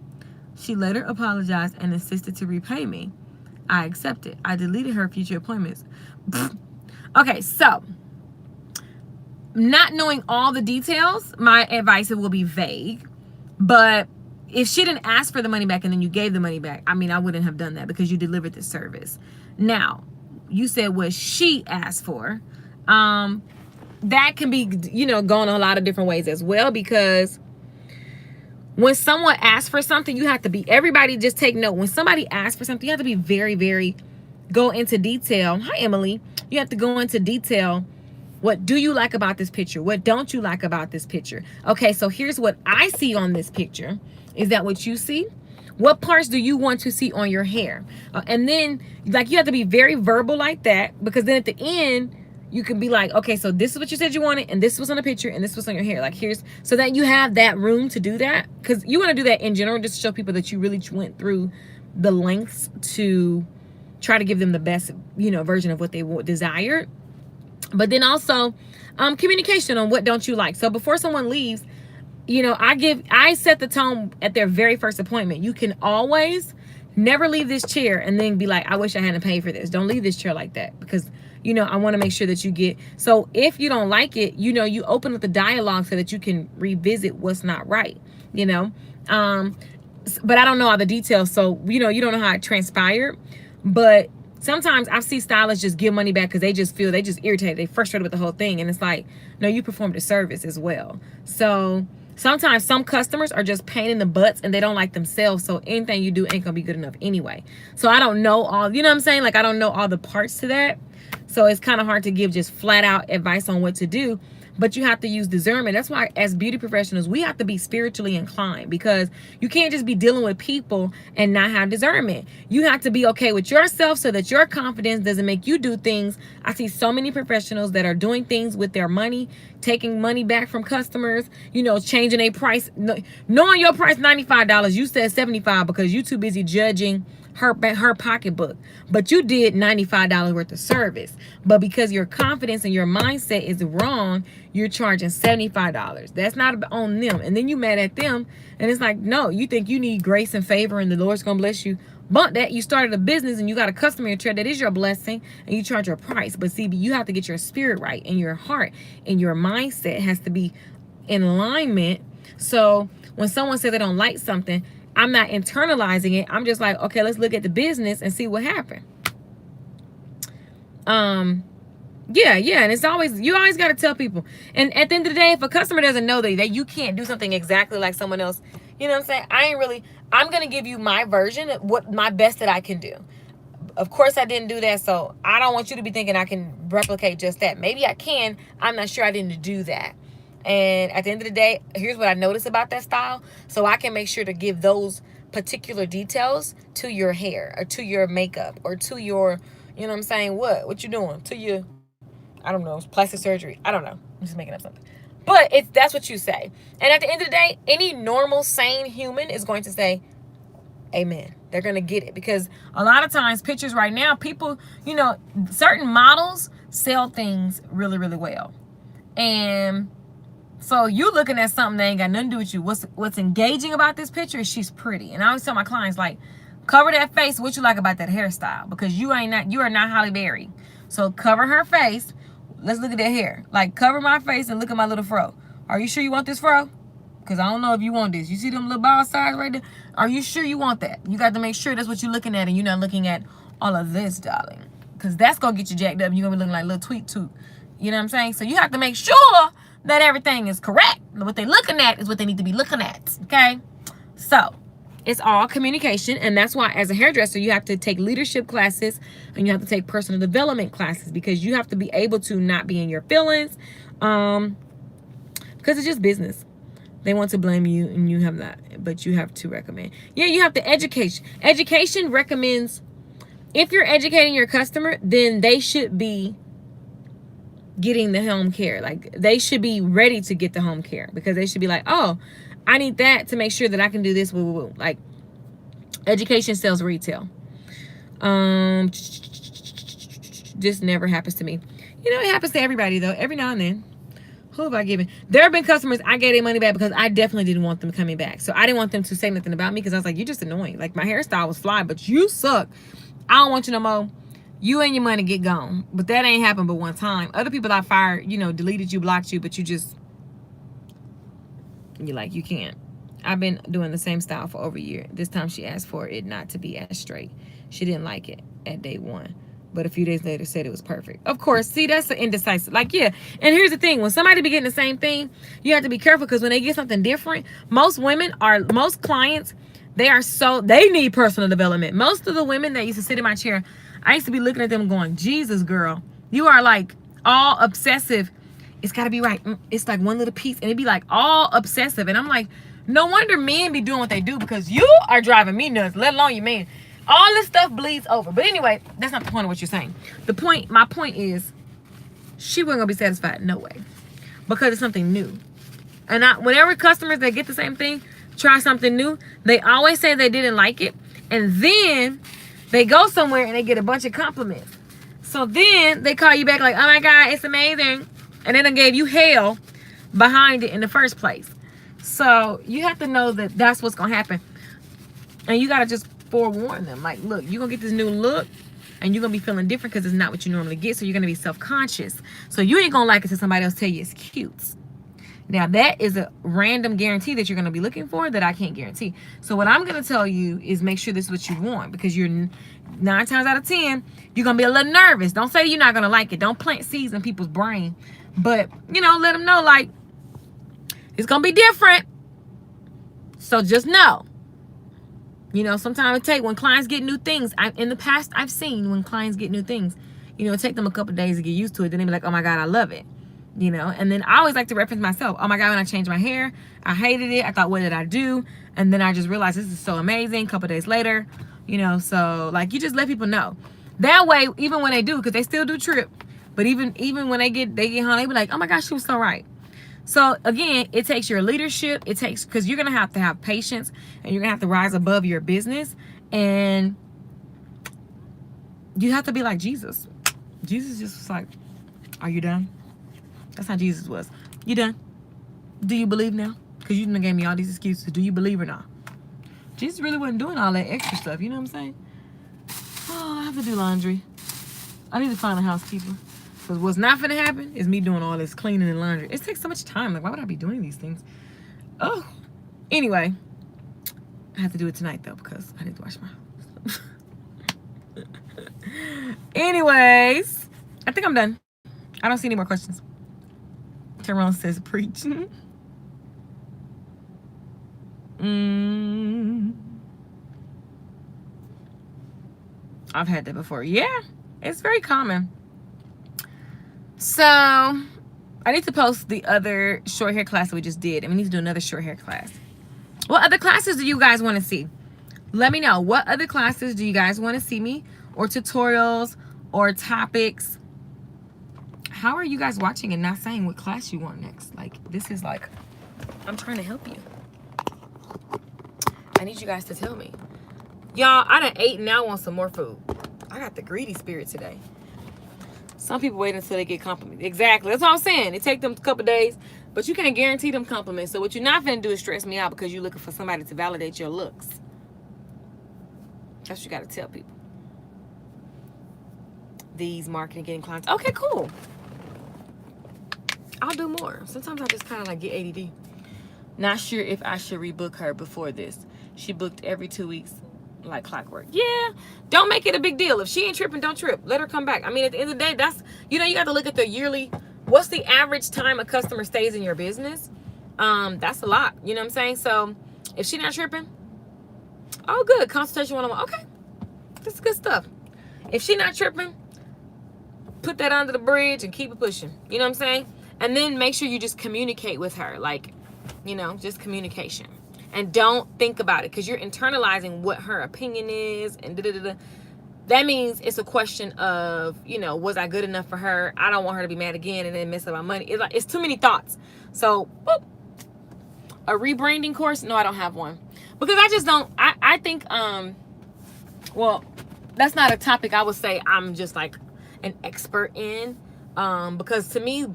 She later apologized and insisted to repay me. I accepted. I deleted her future appointments. Okay, so not knowing all the details, my advice will be vague. But if she didn't ask for the money back and then you gave the money back, I wouldn't have done that because you delivered the service. Now, you said what she asked for. That can be, going a lot of different ways as well, because when someone asks for something, you have to be, everybody just take note. When somebody asks for something, you have to be very, very, go into detail. Hi, Emily. You have to go into detail. What do you like about this picture? What don't you like about this picture? Okay, so here's what I see on this picture. Is that what you see? What parts do you want to see on your hair? And then, you have to be very verbal like that, because then at the end, you can be like, okay, so this is what you said you wanted, and this was on the picture, and this was on your hair. Here's, so that you have that room to do that. Because you want to do that in general, just to show people that you really went through the lengths to try to give them the best, version of what they desired. But then also, communication on what don't you like. So before someone leaves, I set the tone at their very first appointment. You can always never leave this chair and then be like, I wish I hadn't paid for this. Don't leave this chair like that, because I want to make sure that you get, so if you don't like it, you open up the dialogue so that you can revisit what's not right, but I don't know all the details. So, you don't know how it transpired, but sometimes I see stylists just give money back because they just irritated. They frustrated with the whole thing. And it's like, no, you performed a service as well. So sometimes some customers are just pain in the butts and they don't like themselves. So anything you do ain't gonna be good enough anyway. So I don't know all, what I'm saying? I don't know all the parts to that. So it's kind of hard to give just flat out advice on what to do, but you have to use discernment. That's why as beauty professionals, we have to be spiritually inclined, because you can't just be dealing with people and not have discernment. You have to be okay with yourself so that your confidence doesn't make you do things. I see so many professionals that are doing things with their money, taking money back from customers, changing a price, knowing your price $95. You said $75 because you too busy judging her pocketbook, but you did $95 worth of service. But because your confidence and your mindset is wrong, you're charging $75. That's not on them. And then you mad at them, and it's like, no, you think you need grace and favor and the Lord's gonna bless you. But that you started a business and you got a customer in your chair that is your blessing, and you charge your price. But see, you have to get your spirit right, and your heart and your mindset has to be in alignment. So when someone says they don't like something, I'm not internalizing it. I'm just like, okay, let's look at the business and see what happened. Yeah, and it's always, you always got to tell people. And at the end of the day, if a customer doesn't know that you can't do something exactly like someone else, you know what I'm saying? I'm going to give you my version of what my best that I can do. Of course, I didn't do that, so I don't want you to be thinking I can replicate just that. Maybe I can. I'm not sure I didn't do that. And at the end of the day, here's what I noticed about that style. So I can make sure to give those particular details to your hair or to your makeup or to your, you know what I'm saying? What you doing? To your, I don't know, plastic surgery. I don't know. I'm just making up something. But that's what you say. And at the end of the day, any normal, sane human is going to say, amen. They're going to get it. Because a lot of times, pictures right now, people, you know, certain models sell things really, really well. And so you looking at something that ain't got nothing to do with you. What's engaging about this picture is she's pretty. And I always tell my clients, like, cover that face. What you like about that hairstyle? Because you are not Halle Berry. So cover her face. Let's look at that hair. Like, cover my face and look at my little fro. Are you sure you want this fro? Because I don't know if you want this. You see them little ball sides right there? Are you sure you want that? You got to make sure that's what you're looking at, and you're not looking at all of this, darling. Because that's going to get you jacked up, and you're going to be looking like a little tweet toot. You know what I'm saying? So you have to make sure that everything is correct. What they're looking at is what they need to be looking at, okay? So it's all communication, and that's why as a hairdresser, you have to take leadership classes, and you have to take personal development classes, because you have to be able to not be in your feelings, because it's just business. They want to blame you, and you have not, but you have to recommend. Yeah, you have to educate. Education recommends, if you're educating your customer, then they should be getting the home care. Like, they should be ready to get the home care, because they should be like, oh, I need that to make sure that I can do this. Like, education sells retail. This never happens to me. You know, it happens to everybody, though, every now and then. Who have I given? There have been customers I gave their money back because I definitely didn't want them coming back. So I didn't want them to say nothing about me, because I was like, you're just annoying. Like, my hairstyle was fly, but you suck. I don't want you no more. You and your money get gone. But that ain't happened but one time. Other people I fired, you know, deleted you, blocked you, but you're like, you can't. I've been doing the same style for over a year. This time she asked for it not to be as straight. She didn't like it at day one, but a few days later said it was perfect. Of course, see, that's the indecisive. Like, yeah. And here's the thing. When somebody be getting the same thing, you have to be careful, because when they get something different, most clients, they need personal development. Most of the women that used to sit in my chair, I used to be looking at them going, Jesus, girl, you are like all obsessive. It's got to be right. It's like one little piece. And it'd be like all obsessive. And I'm like, no wonder men be doing what they do, because you are driving me nuts, let alone your man. All this stuff bleeds over. But anyway, that's not the point of what you're saying. My point is, she wasn't going to be satisfied. No way. Because it's something new. And whenever customers that get the same thing try something new, they always say they didn't like it. And then they go somewhere and they get a bunch of compliments. So then they call you back like, oh my God, it's amazing. And then they gave you hell behind it in the first place. So you have to know that that's what's going to happen. And you got to just forewarn them. Like, look, you're going to get this new look, and you're going to be feeling different because it's not what you normally get. So you're going to be self-conscious. So you ain't going to like it till somebody else tell you it's cute. Now, that is a random guarantee that you're going to be looking for that I can't guarantee. So what I'm going to tell you is make sure this is what you want, because you're 9 times out of 10, you're going to be a little nervous. Don't say you're not going to like it. Don't plant seeds in people's brain. But, you know, let them know, like, it's going to be different. So just know. You know, sometimes it take when clients get new things. In the past, I've seen when clients get new things, you know, it take them a couple of days to get used to it. Then they be like, oh my God, I love it. You know, and then I always like to reference myself. Oh my God, when I changed my hair, I hated it. I thought, what did I do? And then I just realized this is so amazing. A couple of days later, you know, so like, you just let people know. That way, even when they do, because they still do trip, but even when they get home, they be like, oh my gosh, she was so right. So again, it takes your leadership. It takes, because you're going to have patience, and you're going to have to rise above your business. And you have to be like Jesus. Jesus just was like, are you done? That's how Jesus was. You done? Do you believe now? Because you done gave me all these excuses. Do you believe or not? Jesus really wasn't doing all that extra stuff. You know what I'm saying? Oh, I have to do laundry. I need to find a housekeeper. Because what's not going to happen is me doing all this cleaning and laundry. It takes so much time. Like, why would I be doing these things? Oh. Anyway. I have to do it tonight though because I need to wash my anyways, I think I'm done. I don't see any more questions. Tyrone says preach. I've had that before. Yeah, it's very common. So I need to post the other short hair class that we just did, and we need to do another short hair class. What other classes do you guys want to see? Let me know. What other classes do you guys want to see me, or tutorials, or topics? How are you guys watching and not saying what class you want next? Like, this is like, I'm trying to help you. I need you guys to tell me. Y'all, I done ate and now I want some more food. I got the greedy spirit today. Some people wait until they get compliments. Exactly. That's what I'm saying. It take them a couple days, but you can't guarantee them compliments. So what you're not finna do is stress me out because you're looking for somebody to validate your looks. That's what you got to tell people. These marketing, getting clients. Okay, cool. I'll do more. Sometimes I just kind of like get ADD. Not sure if I should rebook her before this. She booked every 2 weeks like clockwork. Yeah, don't make it a big deal. If she ain't tripping, don't trip. Let her come back. I mean, at the end of the day, that's, you know, you got to look at the yearly. What's the average time a customer stays in your business? That's a lot. You know what I'm saying? So if she's not tripping, oh, good. Consultation 1-on-1. Okay. This is good stuff. If she's not tripping, put that under the bridge and keep it pushing. You know what I'm saying? And then make sure you just communicate with her. Like, you know, just communication. And don't think about it because you're internalizing what her opinion is and da-da-da-da. That means it's a question of, you know, was I good enough for her? I don't want her to be mad again and then mess up my money. It's like, it's too many thoughts. So, boop. A rebranding course? No, I don't have one. Because I just don't, I think, well, that's not a topic I would say I'm just like an expert in. Because to me,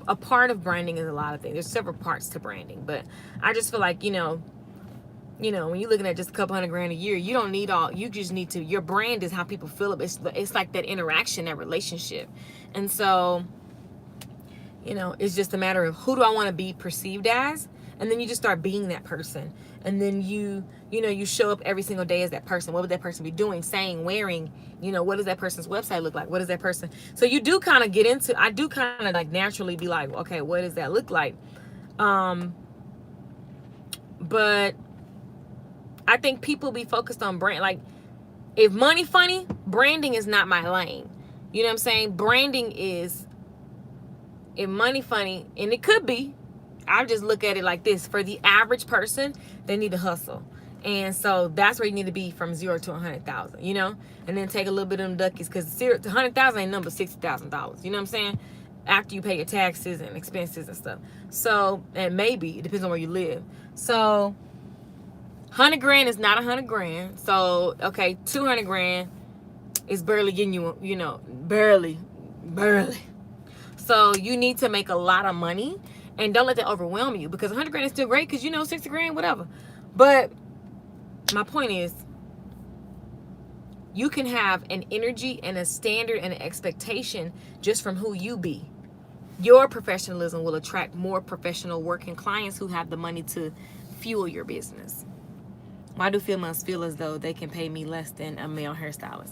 a part of branding is a lot of things. There's several parts to branding, but I just feel like, you know, when you're looking at just a couple $100,000 a year, you don't need all, you just need to, your brand is how people feel. It's like that interaction, that relationship. And so, you know, it's just a matter of who do I want to be perceived as? And then you just start being that person. And then you show up every single day as that person. What would that person be doing, saying, wearing? You know, what does that person's website look like? What is that person? So you do kind of get into, I do kind of like naturally be like, okay, what does that look like? But I think people be focused on brand. Like, if money funny, branding is not my lane. You know what I'm saying? Branding is, if money funny, and it could be, I just look at it like this. For the average person, they need to hustle. And so that's where you need to be from 0 to 100,000, you know? And then take a little bit of them duckies because 0 to 100,000 ain't number $60,000. You know what I'm saying? After you pay your taxes and expenses and stuff. So, and maybe, it depends on where you live. So, $100,000 is not $100,000. So, okay, $200,000 is barely getting you, you know, barely. So, you need to make a lot of money. And don't let that overwhelm you because $100,000 is still great because, you know, $60,000, whatever. But my point is, you can have an energy and a standard and an expectation just from who you be. Your professionalism will attract more professional working clients who have the money to fuel your business. Why do females feel as though they can pay me less than a male hairstylist?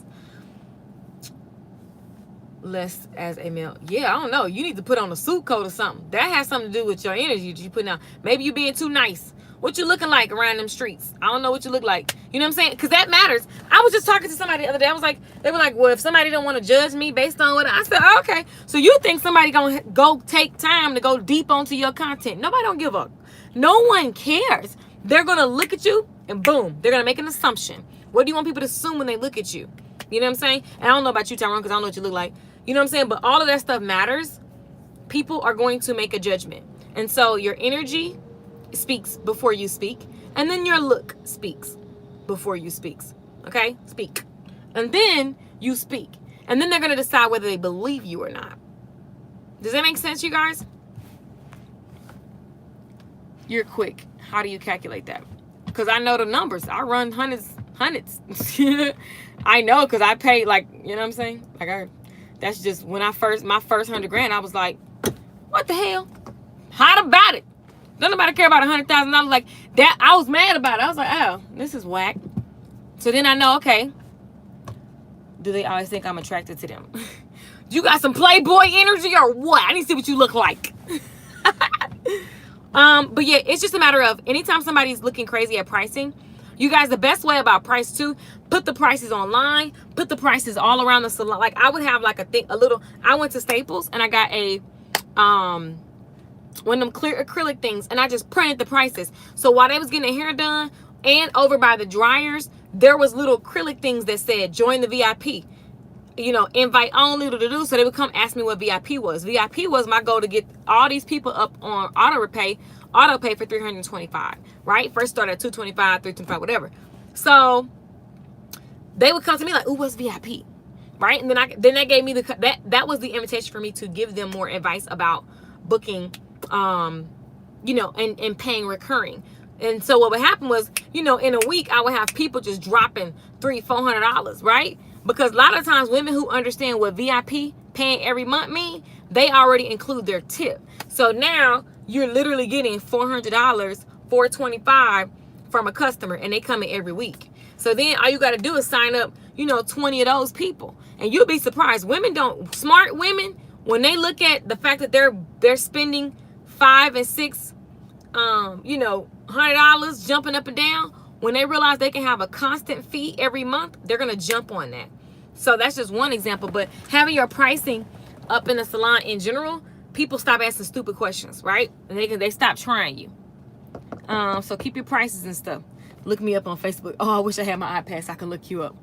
Less as a male. Yeah, I don't know. You need to put on a suit coat or something. That has something to do with your energy that you putting out. Maybe you being too nice. What you looking like around them streets? I don't know what you look like. You know what I'm saying? Because that matters. I was just talking to somebody the other day. I was like, they were like, well, if somebody don't want to judge me based on what I said, oh, okay. So you think somebody gonna go take time to go deep onto your content? Nobody don't give up. No one cares. They're gonna look at you and boom, they're gonna make an assumption. What do you want people to assume when they look at you? You know what I'm saying? And I don't know about you, Tyrone, because I don't know what you look like. You know what I'm saying? But all of that stuff matters. People are going to make a judgment. And so your energy speaks before you speak. And then your look speaks before you speak. Okay? Speak. And then you speak. And then they're going to decide whether they believe you or not. Does that make sense, you guys? You're quick. How do you calculate that? Because I know the numbers. I run hundreds. I know because I paid, like, you know what I'm saying? Like, that's just when my first $100,000, I was like, what the hell? Hot about it. Don't nobody care about $100,000. Like that, I was mad about it. I was like, oh, this is whack. So then I know, okay, do they always think I'm attracted to them? You got some Playboy energy or what? I need to see what you look like. But yeah, it's just a matter of anytime somebody's looking crazy at pricing, you guys, the best way about price too, put the prices online, put the prices all around the salon. Like I would have like I went to Staples and I got a, one of them clear acrylic things, and I just printed the prices. So while they was getting their hair done and over by the dryers, there was little acrylic things that said, join the VIP. You know, invite only, so they would come ask me what VIP was. VIP was my goal to get all these people up on auto pay for $325, right? First started at $225, $325, whatever. So they would come to me like, ooh, what's VIP, right? And then they gave me that was the invitation for me to give them more advice about booking, you know, and paying recurring. And so what would happen was, you know, in a week I would have people just dropping $300-$400, right? Because a lot of times women who understand what VIP paying every month mean, they already include their tip. So now you're literally getting $400, $425 from a customer, and they come in every week. So then all you got to do is sign up, you know, 20 of those people, and you'll be surprised. Smart women, when they look at the fact that they're spending $500 and $600, you know, $100 jumping up and down. When they realize they can have a constant fee every month, they're going to jump on that. So that's just one example. But having your pricing up in the salon in general, people stop asking stupid questions, right? And they stop trying you. So keep your prices and stuff. Look me up on Facebook. Oh, I wish I had my iPad so I could look you up.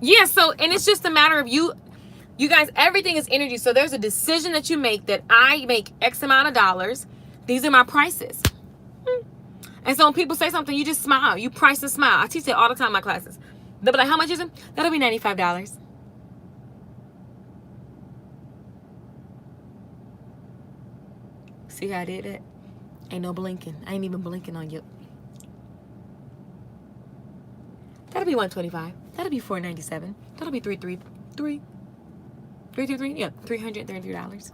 Yeah, so, and it's just a matter of you guys, everything is energy. So there's a decision that you make that I make X amount of dollars. These are my prices. And so when people say something, you just smile. You price and smile. I teach that all the time in my classes. They'll be like, how much is it? That'll be $95. See how I did that? Ain't no blinking. I ain't even blinking on you. That'll be $125. That'll be $497. That'll be $333. Yeah, $333.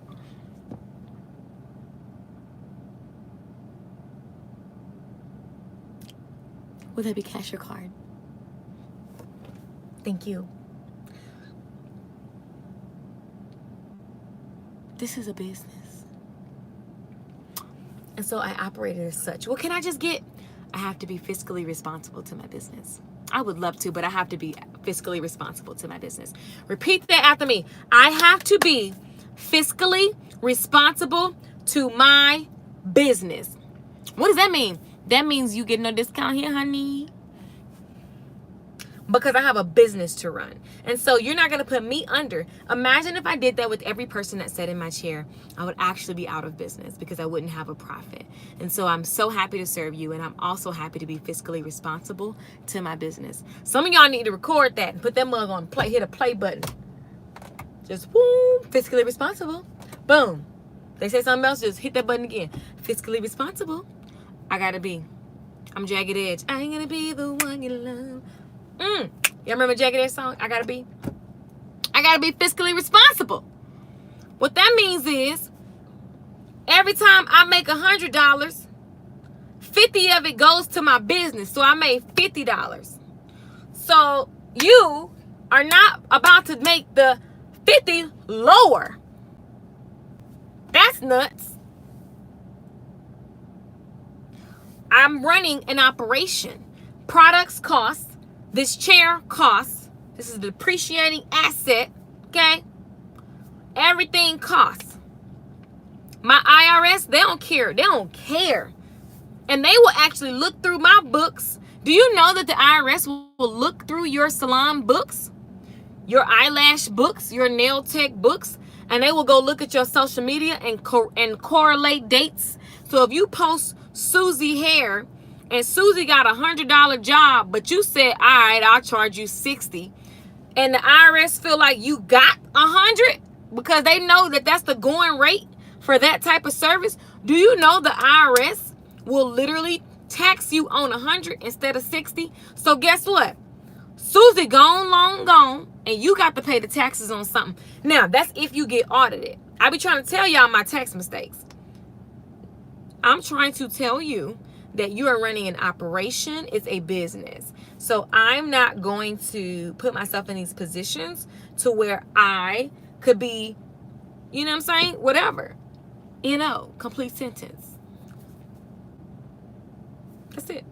Will that be cash or card? Thank you. This is a business. And so I operate it as such. What can I just get? I have to be fiscally responsible to my business. I would love to, but I have to be fiscally responsible to my business. Repeat that after me. I have to be fiscally responsible to my business. What does that mean? That means you get no discount here, honey. Because I have a business to run. And so you're not going to put me under. Imagine if I did that with every person that sat in my chair. I would actually be out of business because I wouldn't have a profit. And so I'm so happy to serve you. And I'm also happy to be fiscally responsible to my business. Some of y'all need to record that and put that mug on play. Hit a play button. Just boom. Fiscally responsible. Boom. They say something else. Just hit that button again. Fiscally responsible. I gotta be. I'm Jagged Edge. I ain't gonna be the one you love. Y'all remember Jagged Edge song? I gotta be fiscally responsible. What that means is every time I make $100, 50 of it goes to my business. So I made $50. So you are not about to make the 50 lower. That's nuts. I'm running an operation. Products cost. This chair costs. This is a depreciating asset. Okay? Everything costs. My IRS, they don't care. They don't care. And they will actually look through my books. Do you know that the IRS will look through your salon books? Your eyelash books, your nail tech books, and they will go look at your social media and correlate dates. So if you post Susie hair and Susie got $100 job, but you said, all right, I'll charge you $60, and the IRS feel like you got $100 because they know that that's the going rate for that type of service. Do you know the IRS will literally tax you on $100 instead of $60? So guess what? Susie gone, long gone, and you got to pay the taxes on something. Now, that's if you get audited. I be trying to tell y'all my tax mistakes. I'm trying to tell you that you are running an operation. It's a business. So I'm not going to put myself in these positions to where I could be, you know what I'm saying? Whatever. Complete sentence. That's it.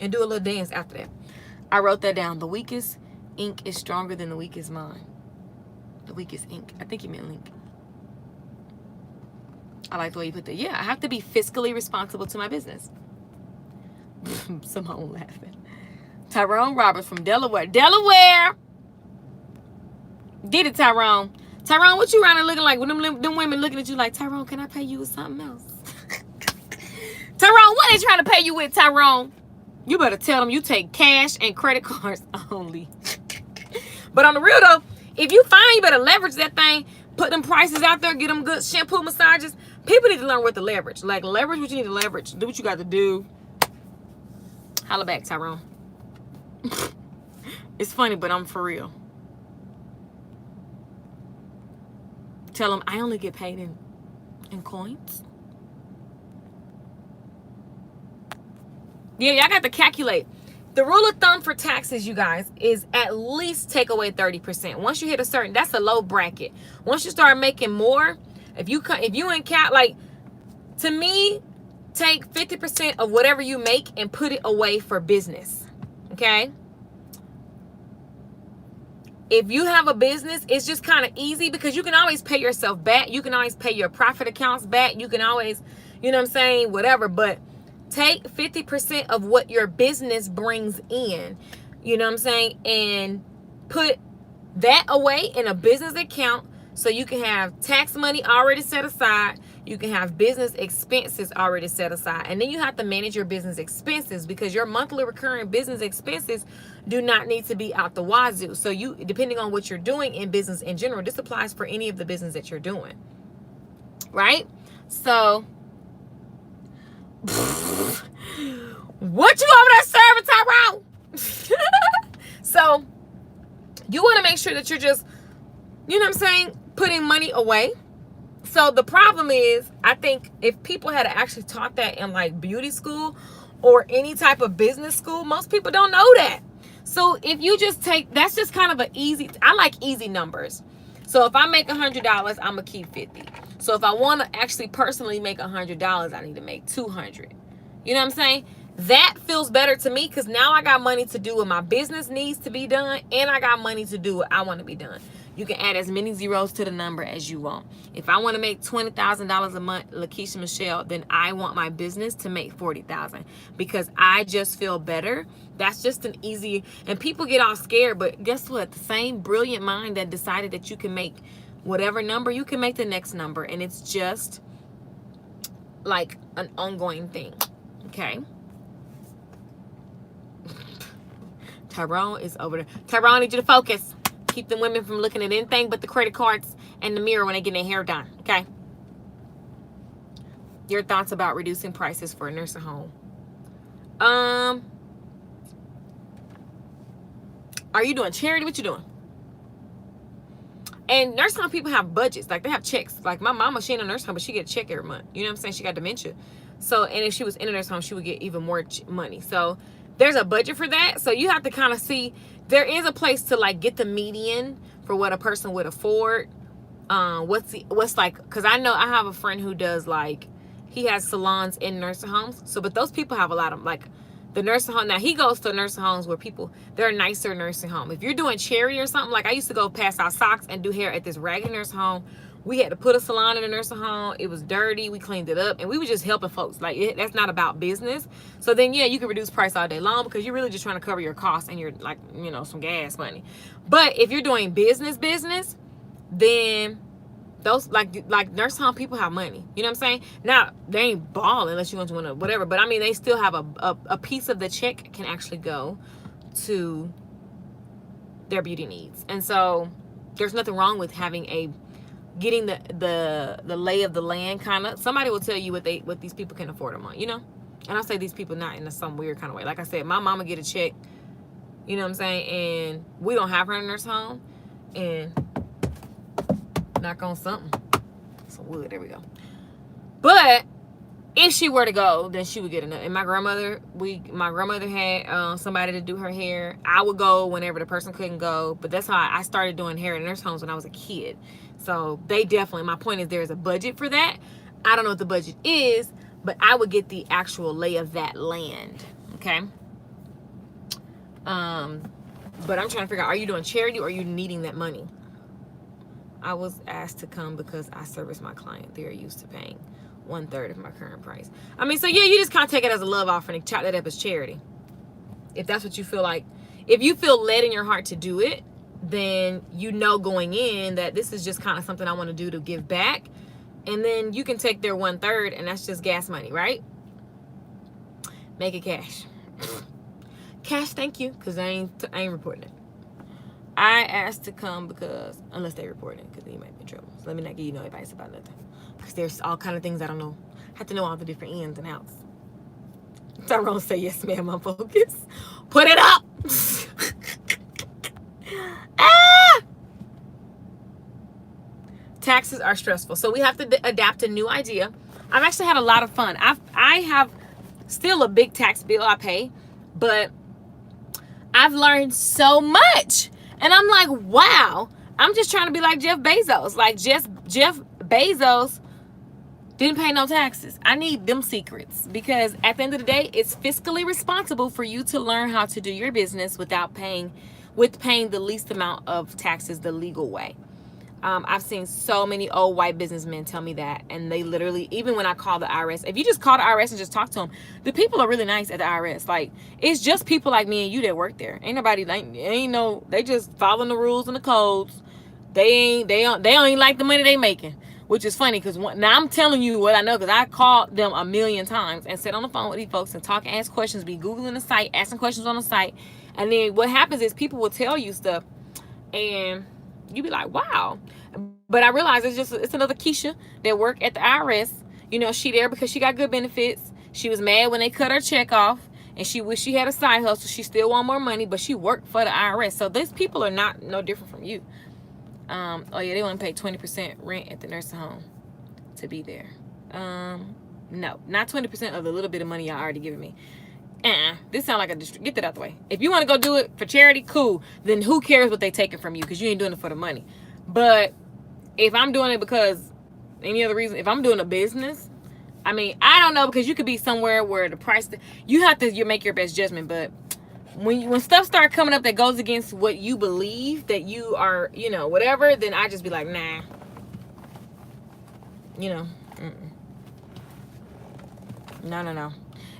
And do a little dance after that. I wrote that down. The weakest ink is stronger than the weakest mind. The weakest ink. I think you meant link. I like the way you put that. Yeah, I have to be fiscally responsible to my business. Simone laughing. Tyrone Roberts from Delaware. Delaware! Get it, Tyrone. Tyrone, what you around there looking like? When them women looking at you like, Tyrone, can I pay you with something else? Tyrone, what they trying to pay you with, Tyrone? You better tell them you take cash and credit cards only. But on the real though, if you find you better leverage that thing, put them prices out there, get them good shampoo massages. People need to learn what to leverage. Like, leverage what you need to leverage. Do what you got to do. Holla back, Tyrone. It's funny, but I'm for real. Tell them I only get paid in coins. Yeah, y'all got to calculate. The rule of thumb for taxes, you guys, is at least take away 30%. Once you hit a certain, that's a low bracket. Once you start making more, if you in cap, like, to me, take 50% of whatever you make and put it away for business. Okay? If you have a business, it's just kind of easy because you can always pay yourself back. You can always pay your profit accounts back. You can always, you know what I'm saying, whatever. But take 50% of what your business brings in, you know what I'm saying, and put that away in a business account so you can have tax money already set aside. You can have business expenses already set aside. And then you have to manage your business expenses because your monthly recurring business expenses do not need to be out the wazoo. So you, depending on what you're doing in business in general, this applies for any of the business that you're doing, right? So what you over there serving, Tyrone? So you want to make sure that you're just, you know what I'm saying, putting money away. So the problem is, I think if people had actually taught that in like beauty school or any type of business school, most people don't know that. So if you just take, that's just kind of an easy, I like easy numbers. So if I make $100, I'm gonna keep 50. So if I want to actually personally make $100, I need to make 200. You know what I'm saying? That feels better to me because now I got money to do what my business needs to be done, and I got money to do what I want to be done. You can add as many zeros to the number as you want. If I want to make $20,000 a month, Lakeisha Michelle, then I want my business to make $40,000 because I just feel better. That's just an easy, and people get all scared, but guess what? The same brilliant mind that decided that you can make whatever number, you can make the next number, and it's just like an ongoing thing. Okay. Tyrone is over there. Tyrone, I need you to focus. Keep the women from looking at anything but the credit cards and the mirror when they get their hair done. Okay. Your thoughts about reducing prices for a nursing home. Are you doing charity? What you doing? And nursing home people have budgets. Like, they have checks. Like, my mama, she in a nursing home, but she get a check every month. You know what I'm saying? She got dementia. So, and if she was in a nursing home, she would get even more money. So there's a budget for that. So you have to kind of see, there is a place to like get the median for what a person would afford. What's like, because I know I have a friend who does, like, he has salons in nursing homes. So, but those people have a lot of, like, the nursing home. Now, he goes to nursing homes where people, they're a nicer nursing home. If you're doing charity or something, like I used to go pass out socks and do hair at this raggedy nursing home. We had to put a salon in the nursing home. It was dirty. We cleaned it up, and we were just helping folks. Like, that's not about business. So then, yeah, you can reduce price all day long because you're really just trying to cover your costs and you're like, you know, some gas money. But if you're doing business, then those like nursing home people have money. You know what I'm saying? Now, they ain't balling unless you want to whatever. But I mean, they still have a piece of the check can actually go to their beauty needs. And so there's nothing wrong with having getting the lay of the land kind of. Somebody will tell you what these people can afford a month, you know? And I say these people not in some weird kind of way. Like I said, my mama get a check, you know what I'm saying? And we don't have her in a nursing home. And knock on something. some wood. There we go. But if she were to go, then she would get enough. And my grandmother had somebody to do her hair. I would go whenever the person couldn't go. But that's how I started doing hair in nurse homes when I was a kid. So they definitely, my point is there's a budget for that. I don't know what the budget is, but I would get the actual lay of that land. Okay. But I'm trying to figure out, are you doing charity or are you needing that money? I was asked to come because I service my client. They are used to paying 1/3 of my current price. I mean, so yeah, you just kind of take it as a love offering and chop that up as charity. If that's what you feel like. If you feel led in your heart to do it, then you know going in that this is just kind of something I want to do to give back. And then you can take their 1/3 and that's just gas money, right? Make it cash. Cash, thank you, because I ain't reporting it. I asked to come because, unless they report it, because then you might be in trouble. So let me not give you no advice about nothing. Because there's all kind of things I don't know. I have to know all the different ins and outs. Tyrone say, yes, ma'am, I'm focused. Put it up! Ah! Taxes are stressful. So we have to adapt a new idea. I've actually had a lot of fun. I have still a big tax bill I pay, but I've learned so much. And I'm like, wow, I'm just trying to be like Jeff Bezos. Like Jeff Bezos didn't pay no taxes. I need them secrets because at the end of the day, it's fiscally responsible for you to learn how to do your business without paying the least amount of taxes the legal way. I've seen so many old white businessmen tell me that, and they literally, even when I call the IRS, if you just call the IRS and just talk to them, the people are really nice at the IRS. Like, it's just people like me and you that work there. Ain't nobody like, they just following the rules and the codes. They don't even like the money they making, which is funny because now I'm telling you what I know because I called them a million times and sat on the phone with these folks and talk, ask questions, be Googling the site, asking questions on the site, and then what happens is people will tell you stuff, and you be like, wow. But I realize it's another Keisha that work at the IRS. You know, she there because she got good benefits. She was mad when they cut her check off, and she wished she had a side hustle. She still want more money, but she worked for the IRS. So these people are not no different from you. Oh yeah, they want to pay 20% rent at the nursing home to be there. No, not 20% of the little bit of money y'all already giving me. This sound like a district. Get that out the way. If you want to go do it for charity, cool. Then who cares what they taking from you? Because you ain't doing it for the money. But if I'm doing it because any other reason, if I'm doing a business, I mean, I don't know, because you could be somewhere where the price, you have to make your best judgment. But when stuff start coming up that goes against what you believe that you are, whatever, then I just be like, nah. No.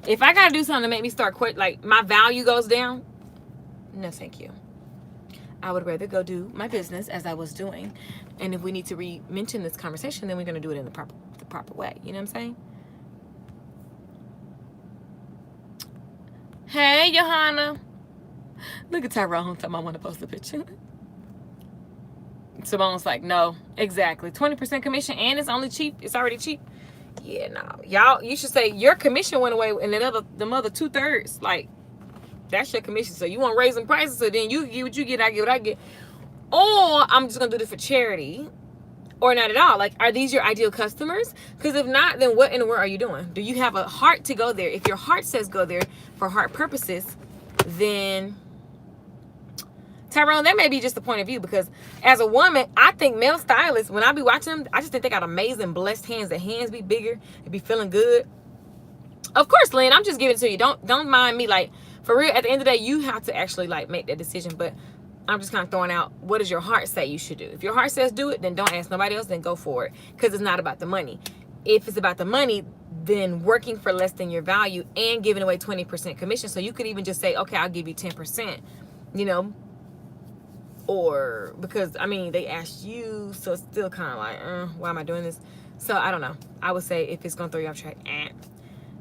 If I gotta do something to make me start quit, like my value goes down, no thank you. I would rather go do my business as I was doing. And if we need to re-mention this conversation, then we're gonna do it in the proper way. You know what I'm saying? Hey, Johanna. Look at Tyrone talking I want to post a picture. Simone's like, no, exactly. 20% commission and it's only cheap. It's already cheap. Yeah, no. Y'all, you should say your commission went away and the other 2/3. Like, that's your commission. So you want to raise some prices, so then you get what you get, I get what I get. Or I'm just going to do this for charity. Or not at all. Like, are these your ideal customers? Because if not, then what in the world are you doing? Do you have a heart to go there? If your heart says go there for heart purposes, then Tyrone, that may be just the point of view, because as a woman, I think male stylists, when I be watching them, I just think they got amazing, blessed hands. The hands be bigger, they be feeling good. Of course, Lynn, I'm just giving it to you. Don't mind me. Like, for real, at the end of the day, you have to actually like make that decision. But I'm just kind of throwing out, what does your heart say you should do? If your heart says do it, then don't ask nobody else, then go for it, because it's not about the money. If it's about the money, then working for less than your value and giving away 20% commission. So you could even just say, okay, I'll give you 10%, or because, I mean, they asked you, so it's still kind of like, why am I doing this? So I don't know. I would say if it's going to throw you off track,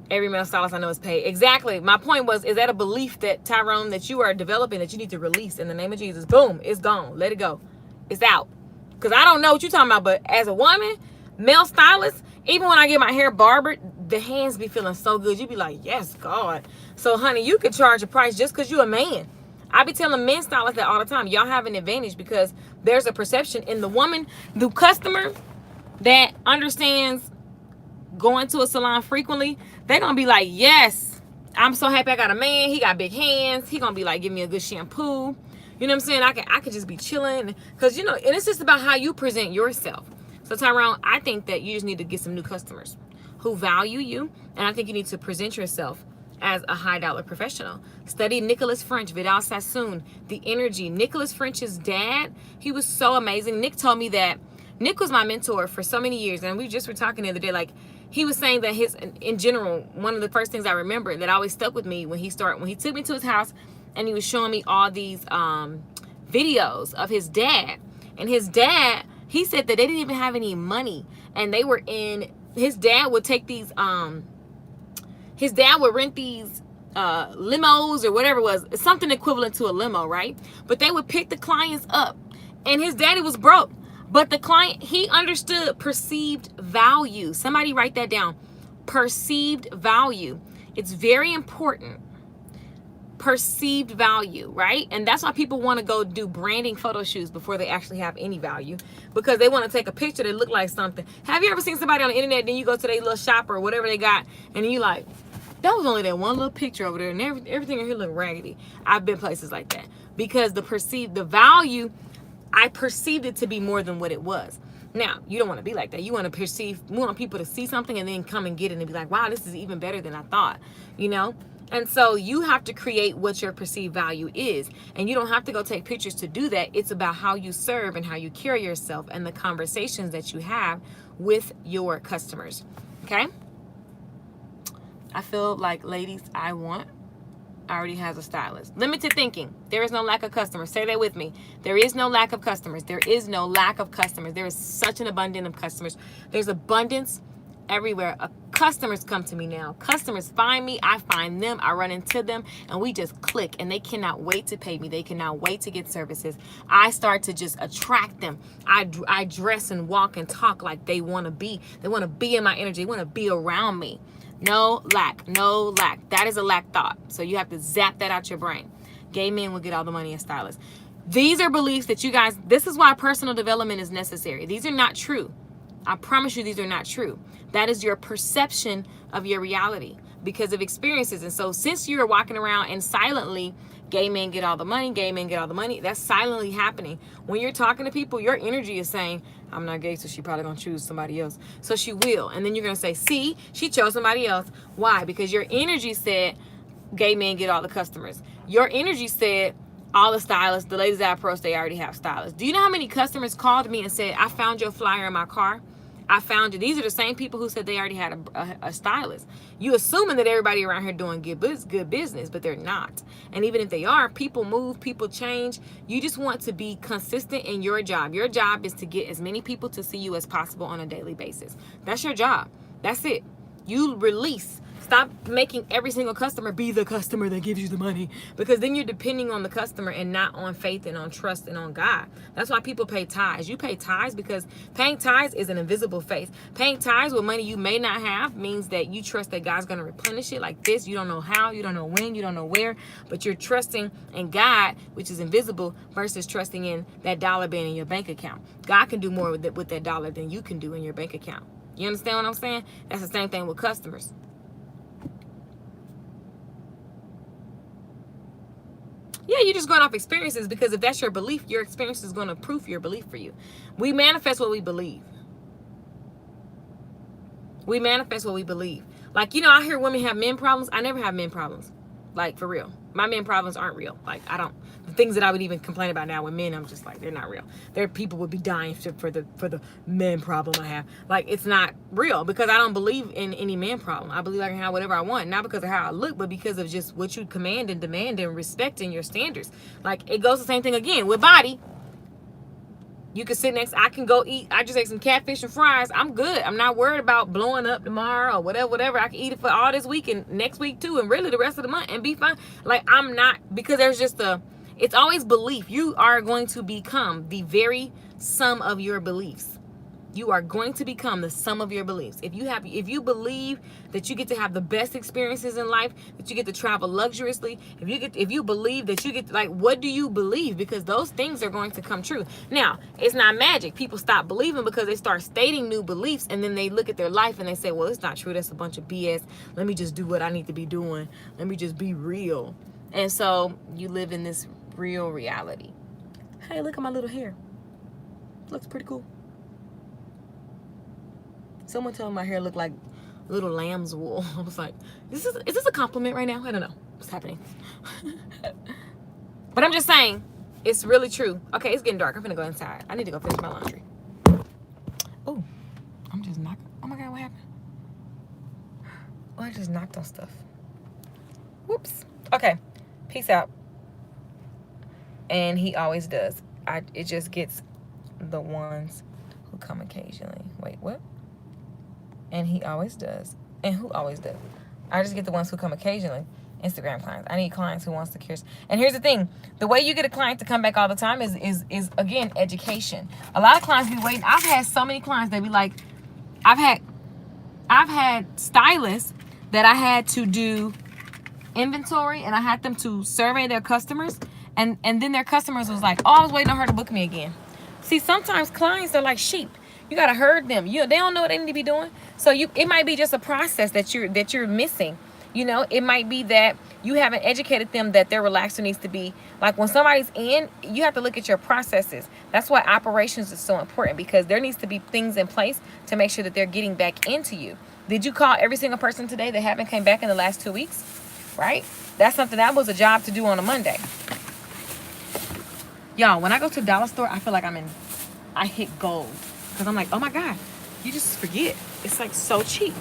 every male stylist I know is paid. Exactly. My point was, is that a belief that, Tyrone, that you are developing that you need to release in the name of Jesus? Boom, it's gone. Let it go. It's out. Because I don't know what you're talking about, but as a woman, male stylist, even when I get my hair barbered, the hands be feeling so good. You be like, yes, God. So, honey, you could charge a price just because you're a man. I be telling men stylists that all the time. Y'all have an advantage because there's a perception in the woman, the customer. that understands going to a salon frequently, they're gonna be like, yes, I'm so happy I got a man. He got big hands. He gonna be like, give me a good shampoo. You know what I'm saying? I could just be chilling, because and it's just about how you present yourself. So Tyrone, I think that you just need to get some new customers who value you, and I think you need to present yourself as a high dollar professional. Study Nicholas French, Vidal Sassoon, The Energy. Nicholas French's dad, he was so amazing. Nick told me that Nick was my mentor for so many years, and we just were talking the other day, like, he was saying that in general, one of the first things I remember that always stuck with me when he took me to his house and he was showing me all these videos of his dad. And his dad, he said that they didn't even have any money, and his dad would take these his dad would rent these limos or whatever it was, something equivalent to a limo, right? But they would pick the clients up, and his daddy was broke. But the client, he understood perceived value. Somebody write that down. Perceived value. It's very important. Perceived value, right? And that's why people want to go do branding photo shoots before they actually have any value, because they want to take a picture that look like something. Have you ever seen somebody on the internet, then you go to their little shop or whatever they got, and you like, that was only that one little picture over there, and everything in here look raggedy. I've been places like that, because the value, I perceived it to be more than what it was. Now, you don't want to be like that. You want people to see something and then come and get it and be like, wow, this is even better than I thought, And so you have to create what your perceived value is. And you don't have to go take pictures to do that. It's about how you serve and how you carry yourself and the conversations that you have with your customers. Okay? I feel like, ladies, already has a stylist. Limited thinking. There is no lack of customers. Say that with me. There is no lack of customers. There is no lack of customers. There is such an abundance of customers. There's abundance everywhere. Customers come to me now. Customers find me. I find them. I run into them, and we just click, and they cannot wait to pay me. They cannot wait to get services. I start to just attract them. I dress and walk and talk like they want to be. They want to be in my energy. They want to be around me. No lack. No lack. That is a lack thought. So you have to zap that out your brain. Gay men will get all the money as stylists. These are beliefs that you guys, this is why personal development is necessary. These are not true. I promise you these are not true. That is your perception of your reality because of experiences. And so since you're walking around and silently, gay men get all the money, gay men get all the money, that's silently happening. When you're talking to people, your energy is saying, I'm not gay, so she probably gonna choose somebody else. So she will. And then you're gonna say, see, she chose somebody else. Why? Because your energy said gay men get all the customers. Your energy said all the stylists, the ladies I approach, they already have stylists. Do you know how many customers called me and said, I found your flyer in my car? I found you. These are the same people who said they already had a stylist. You assuming that everybody around here doing good business, but they're not. And even if they are, people move, people change. You just want to be consistent in your job. Your job is to get as many people to see you as possible on a daily basis. That's your job. That's it. You release. Stop making every single customer be the customer that gives you the money, because then you're depending on the customer and not on faith and on trust and on God. That's why people pay tithes. You pay tithes because paying tithes is an invisible faith. Paying tithes with money you may not have means that you trust that God's going to replenish it like this. You don't know how, you don't know when, you don't know where, but you're trusting in God, which is invisible, versus trusting in that dollar being in your bank account. God can do more with that dollar than you can do in your bank account. You understand what I'm saying? That's the same thing with customers. Yeah, you're just going off experiences, because if that's your belief, your experience is going to prove your belief for you. We manifest what we believe. We manifest what we believe. Like, I hear women have men problems. I never have men problems. Like, for real. My men problems aren't real. Like, the things that I would even complain about now with men, I'm just like, they're not real. People would be dying for the men problem I have. Like, it's not real, because I don't believe in any man problem. I believe I can have whatever I want, not because of how I look, but because of just what you command and demand and respect in your standards. Like, it goes the same thing again with body. You can sit next, I can go eat, I just ate some catfish and fries. I'm good. I'm not worried about blowing up tomorrow or whatever. I can eat it for all this week and next week too, and really the rest of the month, and be fine. Like, I'm not, because there's just it's always belief. You are going to become the very sum of your beliefs. You are going to become the sum of your beliefs. If you believe that you get to have the best experiences in life, that you get to travel luxuriously, if you believe that you get to, like, what do you believe? Because those things are going to come true. Now, it's not magic. People stop believing because they start stating new beliefs, and then they look at their life and they say, well, it's not true. That's a bunch of BS. Let me just do what I need to be doing. Let me just be real. And so you live in this real reality. Hey, look at my little hair. Looks pretty cool. Someone told me my hair looked like little lamb's wool. I was like, is this a compliment right now? I don't know what's happening. But I'm just saying, it's really true. Okay, it's getting dark. I'm gonna go inside. I need to go finish my laundry. Oh, I'm just knocking. Oh my God, what happened? Oh, I just knocked on stuff. Whoops. Okay, peace out. And he always does. It just gets the ones who come occasionally. Wait, what? And he always does. And who always does? I just get the ones who come occasionally. Instagram clients. I need clients who wants to cure. And here's the thing. The way you get a client to come back all the time is again, education. A lot of clients be waiting. I've had so many clients that be like, I've had stylists that I had to do inventory, and I had them to survey their customers. And then their customers was like, oh, I was waiting on her to book me again. See, sometimes clients are like sheep. You gotta herd them. They don't know what they need to be doing. So it might be just a process that you're missing. You know, it might be that you haven't educated them that their relaxer needs to be like when somebody's in. You have to look at your processes. That's why operations is so important, because there needs to be things in place to make sure that they're getting back into you. Did you call every single person today that haven't came back in the last 2 weeks? Right? That's something that was a job to do on a Monday. Y'all, when I go to the dollar store, I feel like I hit gold. Because I'm like, oh my God, you just forget. It's like so cheap.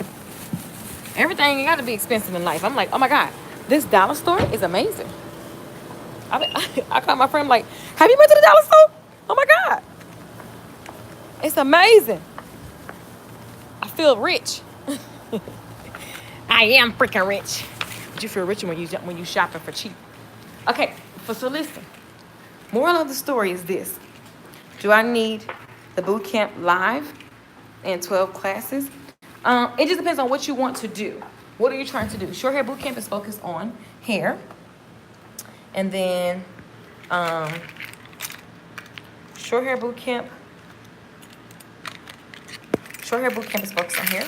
Everything ain't got to be expensive in life. I'm like, oh my God, this dollar store is amazing. I call my friend, like, have you been to the dollar store? Oh my God. It's amazing. I feel rich. I am freaking rich. But you feel richer when you shopping for cheap. Okay, so listen. Moral of the story is this. Do I need the boot camp live in 12 classes? It just depends on what you want to do. What are you trying to do? Short hair boot camp is focused on hair. And then short hair boot camp is focused on hair.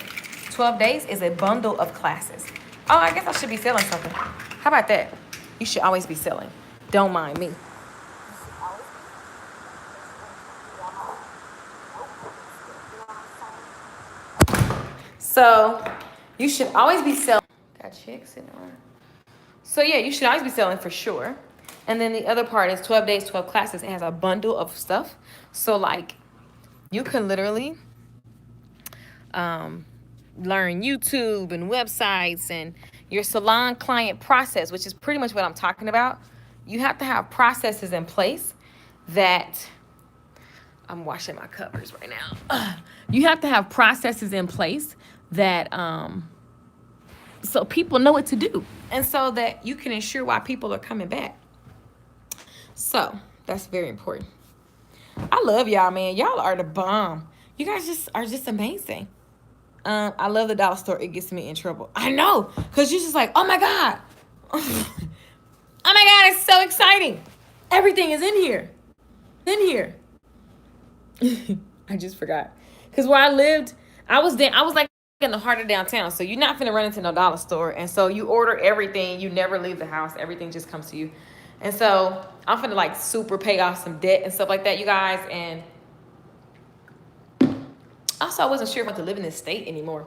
12 days is a bundle of classes. Oh, I guess I should be selling something. How about that? You should always be selling. Don't mind me. So you should always be selling. Got chicks sitting around. So yeah, you should always be selling for sure. And then the other part is 12 days, 12 classes. It has a bundle of stuff. So like you can literally learn YouTube and websites and your salon client process, which is pretty much what I'm talking about. You have to have processes in place that I'm washing my covers right now. You have to have processes in place that so people know what to do, and so that you can ensure why people are coming back. So that's very important. I love y'all, man. Y'all are the bomb. You guys are just amazing. I love the dollar store. It gets me in trouble. I know, because you're just like, oh my God. Oh my God, it's so exciting. Everything is in here. I just forgot. Because where I lived, I was like in the heart of downtown. So you're not finna run into no dollar store. And so you order everything. You never leave the house. Everything just comes to you. And so I'm finna like super pay off some debt and stuff like that, you guys. And also, I wasn't sure if I could live in this state anymore.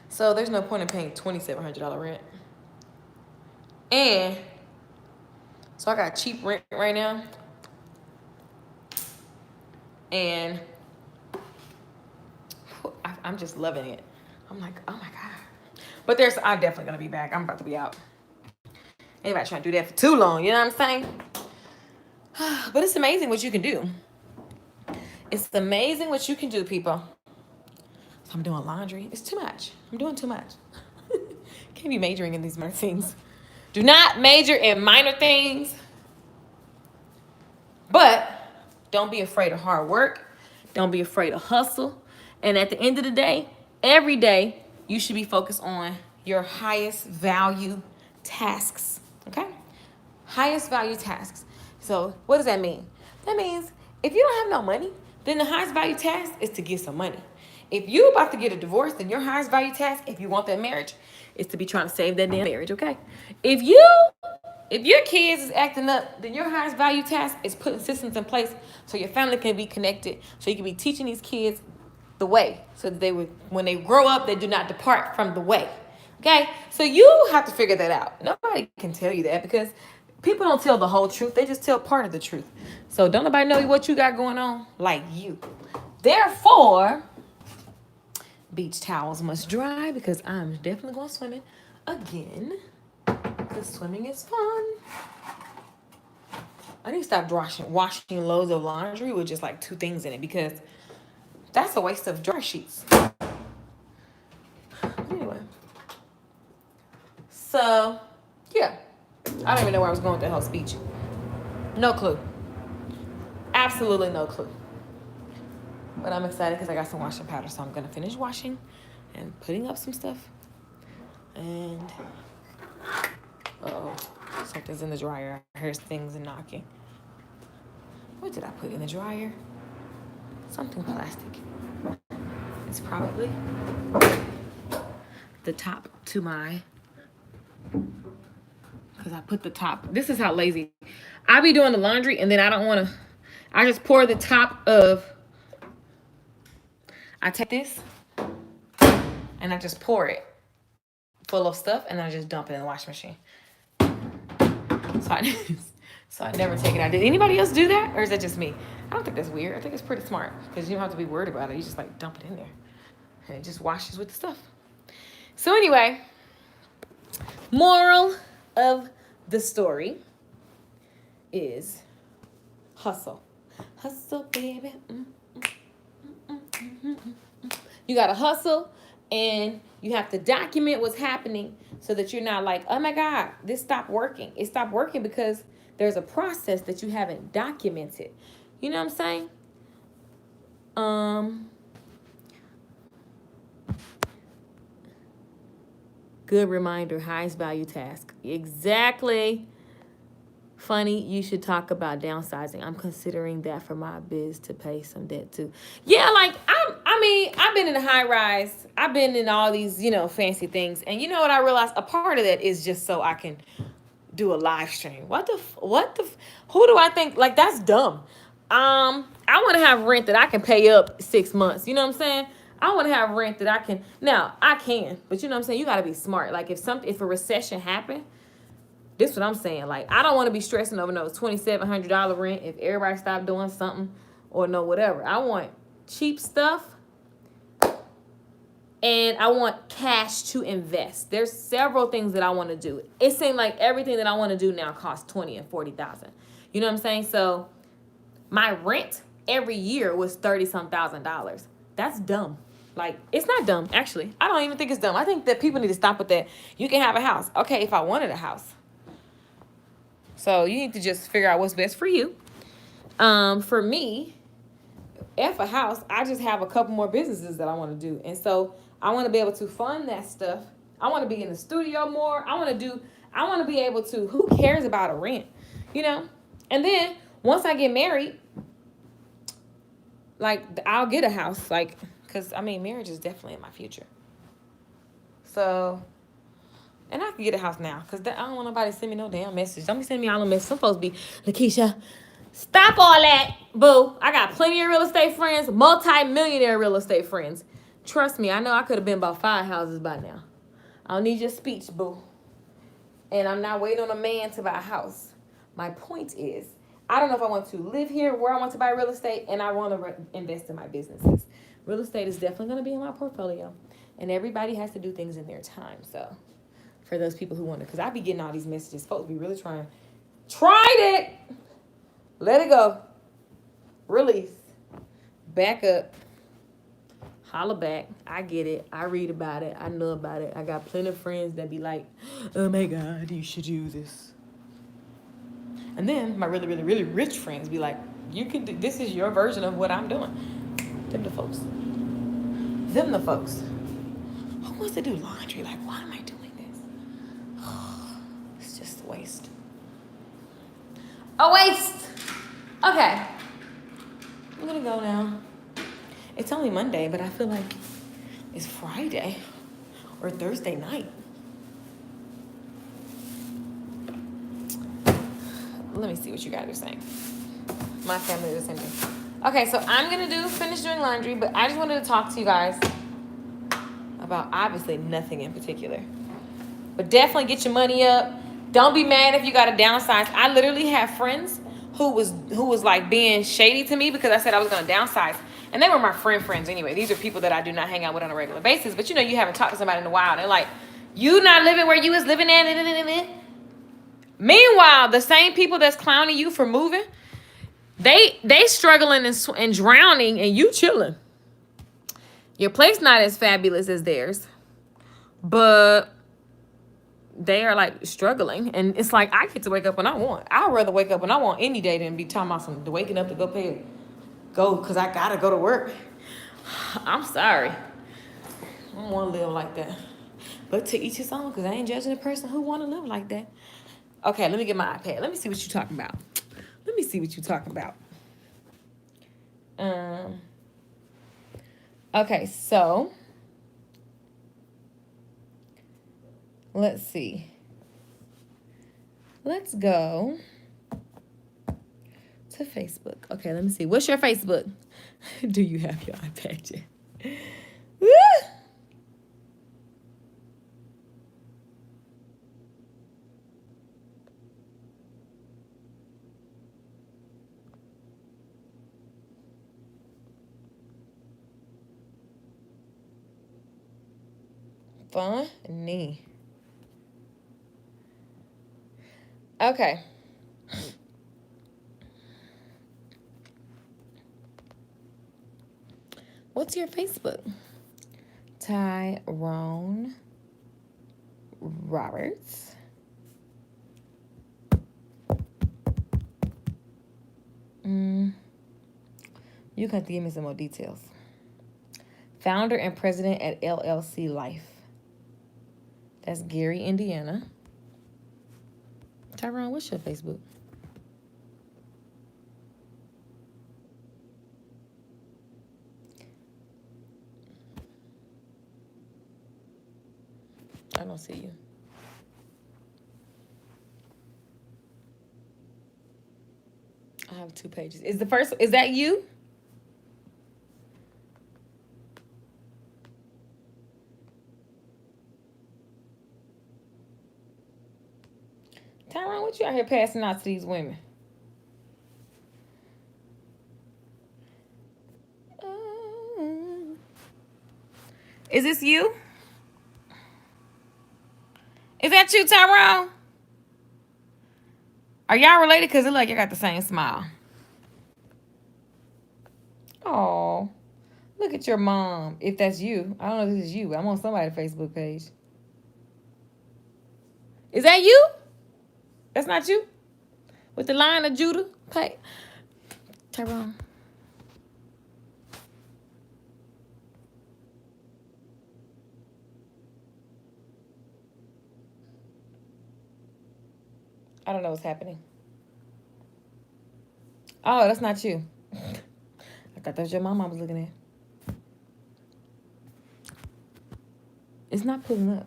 So there's no point in paying $2,700 rent. And so I got cheap rent right now. And I'm just loving it. I'm like, oh my God. But I'm definitely going to be back. I'm about to be out. Anybody trying to do that for too long, you know what I'm saying? But it's amazing what you can do. It's amazing what you can do, people. So I'm doing laundry. It's too much. I'm doing too much. Can't be majoring in these minor things. Do not major in minor things. But don't be afraid of hard work. Don't be afraid to hustle. And at the end of the day, every day, you should be focused on your highest value tasks. Okay? Highest value tasks. So what does that mean? That means if you don't have no money, then the highest value task is to get some money. If you about to get a divorce, then your highest value task, if you want that marriage, is to be trying to save that damn marriage, okay? If your kids is acting up, then your highest value task is putting systems in place so your family can be connected, so you can be teaching these kids the way, so that when they grow up, they do not depart from the way. Okay? So you have to figure that out. Nobody can tell you that because people don't tell the whole truth. They just tell part of the truth. So don't nobody know what you got going on like you. Therefore, beach towels must dry because I'm definitely going swimming again. Because swimming is fun. I need to stop washing loads of laundry with just like 2 things in it because that's a waste of dry sheets. Anyway. So, yeah. I don't even know where I was going with that whole speech. No clue. Absolutely no clue. But I'm excited because I got some washing powder. So I'm going to finish washing and putting up some stuff. And, something's in the dryer. I hear things knocking. What did I put in the dryer? Something plastic. It's probably the top to my, because I put the top. This is how lazy. I be doing the laundry and then I don't want to, I just pour the top of, I take this and I just pour it full of stuff and I just dump it in the washing machine. So I never take it out. Did anybody else do that? Or is that just me? I don't think that's weird. I think it's pretty smart because you don't have to be worried about it. You just like dump it in there and it just washes with the stuff. So anyway, moral of the story is hustle. Hustle, baby. You got to hustle and you have to document what's happening so that you're not like, oh my God, this stopped working. It stopped working because there's a process that you haven't documented. You know what I'm saying? Good reminder, highest value task. Exactly. Funny, you should talk about downsizing. I'm considering that for my biz to pay some debt too. Yeah, like I've been in a high rise. I've been in all these, fancy things. And you know what I realized? A part of that is just so I can do a live stream. Who do I think, like, that's dumb. I want to have rent that I can pay up 6 months. You know what I'm saying? I want to have rent that I can, now I can, but you know what I'm saying? You got to be smart. Like if a recession happened, this is what I'm saying. Like, I don't want to be stressing over no $2,700 rent if everybody stopped doing something or no whatever. I want cheap stuff and I want cash to invest. There's several things that I want to do. It seems like everything that I want to do now costs $20,000 and $40,000. You know what I'm saying? So my rent every year was $30-some thousand. That's dumb. Like, it's not dumb, actually. I don't even think it's dumb. I think that people need to stop with that. You can have a house. Okay, if I wanted a house. So you need to just figure out what's best for you. For me, if a house, I just have a couple more businesses that I want to do. And so I want to be able to fund that stuff. I want to be in the studio more. I want to be able to, who cares about a rent? And then once I get married, like, I'll get a house, like, because, marriage is definitely in my future. So, and I can get a house now, because I don't want nobody to send me no damn message. Don't be sending me all the messages. Some folks be, Lakeisha, stop all that, boo. I got plenty of real estate friends, multi-millionaire real estate friends. Trust me, I know I could have been about 5 houses by now. I don't need your speech, boo. And I'm not waiting on a man to buy a house. My point is, I don't know if I want to live here, where I want to buy real estate, and I want to invest in my businesses. Real estate is definitely going to be in my portfolio. And everybody has to do things in their time. So, for those people who wonder, because I be getting all these messages. Folks be really trying. Tried it. Let it go. Release. Back up. Holla back. I get it. I read about it. I know about it. I got plenty of friends that be like, oh my God, you should do this. And then my really, really, really rich friends be like, you can do, this is your version of what I'm doing. Them the folks. Them the folks. Who wants to do laundry? Like, why am I doing this? It's just a waste. A waste. Okay. I'm gonna go now. It's only Monday, but I feel like it's Friday or Thursday night. Let me see what you guys are saying. My family is the same thing. Okay, so I'm gonna finish doing laundry, but I just wanted to talk to you guys about obviously nothing in particular. But definitely get your money up. Don't be mad if you got to downsize. I literally have friends who was like being shady to me because I said I was gonna downsize. And they were my friends anyway. These are people that I do not hang out with on a regular basis. But you know, you haven't talked to somebody in a while. They're like, you not living where you was living at. Meanwhile, the same people that's clowning you for moving, they struggling and drowning, and you chilling. Your place not as fabulous as theirs, but they are like struggling. And it's like, I get to wake up when I want. I'd rather wake up when I want any day than be talking about waking up to go because I gotta go to work. I'm sorry. I don't want to live like that. But to each his own, because I ain't judging a person who want to live like that. Okay, let me get my iPad. Let me see what you're talking about. Okay, so let's see. Let's go to Facebook. Okay, let me see. What's your Facebook? Do you have your iPad yet? Woo! Funny. Okay. What's your Facebook? Tyrone Roberts. You have to give me some more details. Founder and president at LLC Life. That's Gary, Indiana. Tyrone, what's your Facebook? I don't see you. I have 2 pages. Is that you? Tyrone, what you out here passing out to these women? Is this you? Is that you, Tyrone? Are y'all related? Because it look like you got the same smile. Oh, look at your mom. If that's you. I don't know if this is you. I'm on somebody's Facebook page. Is that you? That's not you? With the Lion of Judah? Hey, Tyrone. I don't know what's happening. Oh, that's not you. I thought that was your mom I was looking at. It's not pulling up.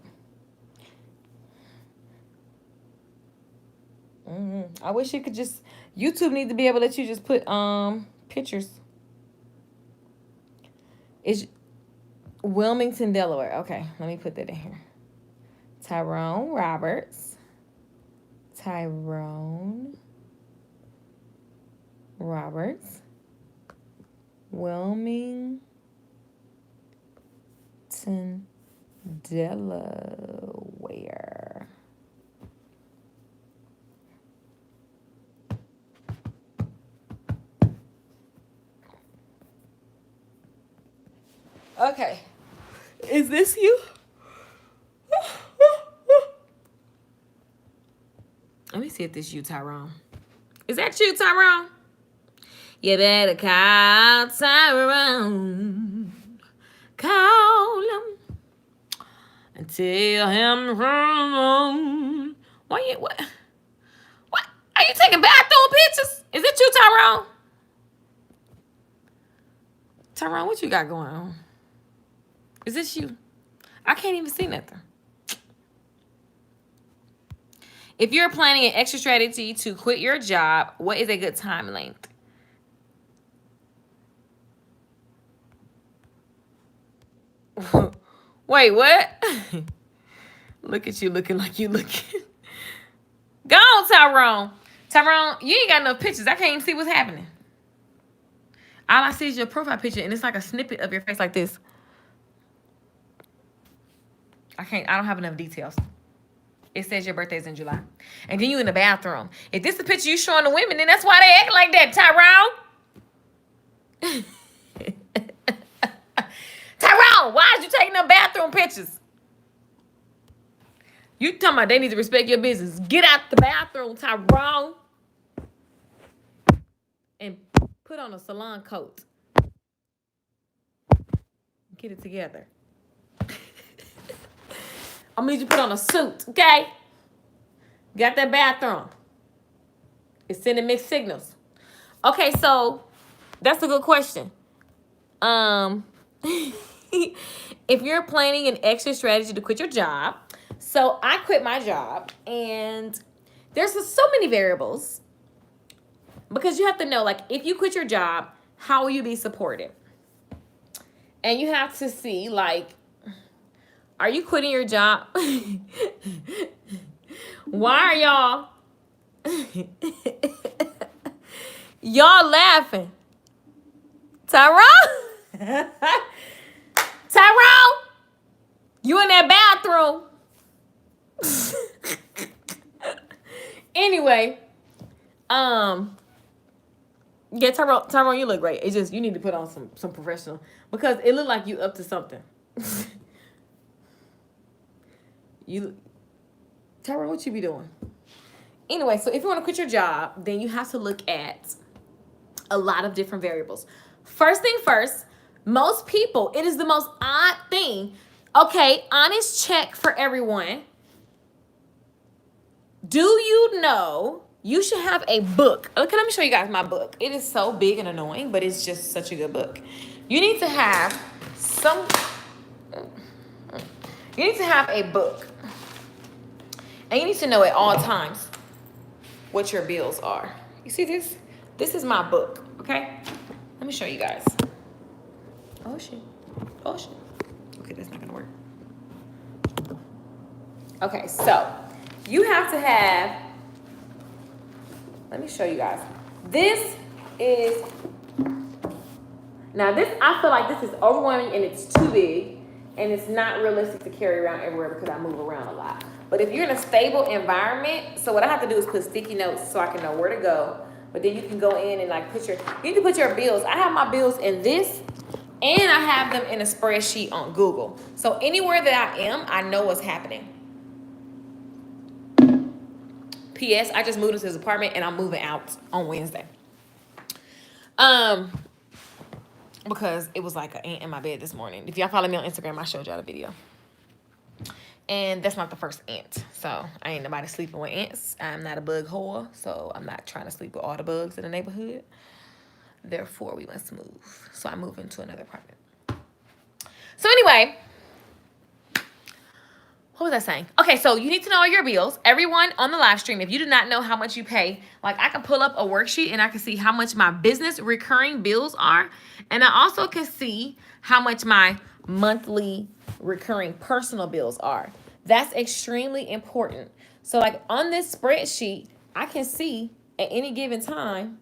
I wish you could just... YouTube needs to be able to let you just put pictures. It's Wilmington, Delaware. Okay, let me put that in here. Tyrone Roberts. Tyrone Roberts. Wilmington, Delaware. Okay. Is this you? Let me see if this is you, Tyrone. Is that you, Tyrone? You better call Tyrone. Call him and tell him from. What? Are you taking bathroom pictures? Is it you, Tyrone? Tyrone, what you got going on? Is this you? I can't even see nothing. If you're planning an extra strategy to quit your job, what is a good time length? Wait, what? Look at you looking like you looking. Go on, Tyrone. Tyrone, you ain't got enough pictures. I can't even see what's happening. All I see is your profile picture, and it's like a snippet of your face like this. I don't have enough details. It says your birthday's in July. And then you in the bathroom. If this is a picture you showing the women, then that's why they act like that, Tyrone. Tyrone, why is you taking them bathroom pictures? You talking about they need to respect your business. Get out the bathroom, Tyrone. And put on a salon coat. Get it together. I'm gonna need you to put on a suit, okay? Got that bathroom. It's sending mixed signals. Okay, so that's a good question. If you're planning an extra strategy to quit your job, so I quit my job, and there's so many variables because you have to know, like, if you quit your job, how will you be supported? And you have to see, like, are you quitting your job? Why are y'all laughing? Tyrone? Tyrone? You in that bathroom? Anyway, yeah, Tyrone, you look great. It's just you need to put on some professional because it looked like you up to something. Tyrone, what you be doing? Anyway, so if you want to quit your job, then you have to look at a lot of different variables. First thing first, most people, it is the most odd thing. Okay, honest check for everyone. Do you know you should have a book? Okay, let me show you guys my book. It is so big and annoying, but it's just such a good book. You need to have a book. And you need to know at all times what your bills are. You see this? This is my book, okay? Let me show you guys. Oh, shit. Okay, that's not gonna work. Okay, so you have to have, let me show you guys. Now this, I feel like this is overwhelming and it's too big and it's not realistic to carry around everywhere because I move around a lot. But if you're in a stable environment, so what I have to do is put sticky notes so I can know where to go. But then you can go in and like you need to put your bills. I have my bills in this and I have them in a spreadsheet on Google. So anywhere that I am, I know what's happening. P.S. I just moved into this apartment and I'm moving out on Wednesday. Because it was like an ant in my bed this morning. If y'all follow me on Instagram, I showed y'all the video. And that's not the first ant. So I ain't nobody sleeping with ants. I'm not a bug whore. So I'm not trying to sleep with all the bugs in the neighborhood. Therefore, we must move. So I move into another apartment. So anyway, what was I saying? Okay, so you need to know all your bills. Everyone on the live stream, if you do not know how much you pay, like I can pull up a worksheet and I can see how much my business recurring bills are. And I also can see how much my monthly recurring personal bills are. That's extremely important. So like on this spreadsheet, I can see at any given time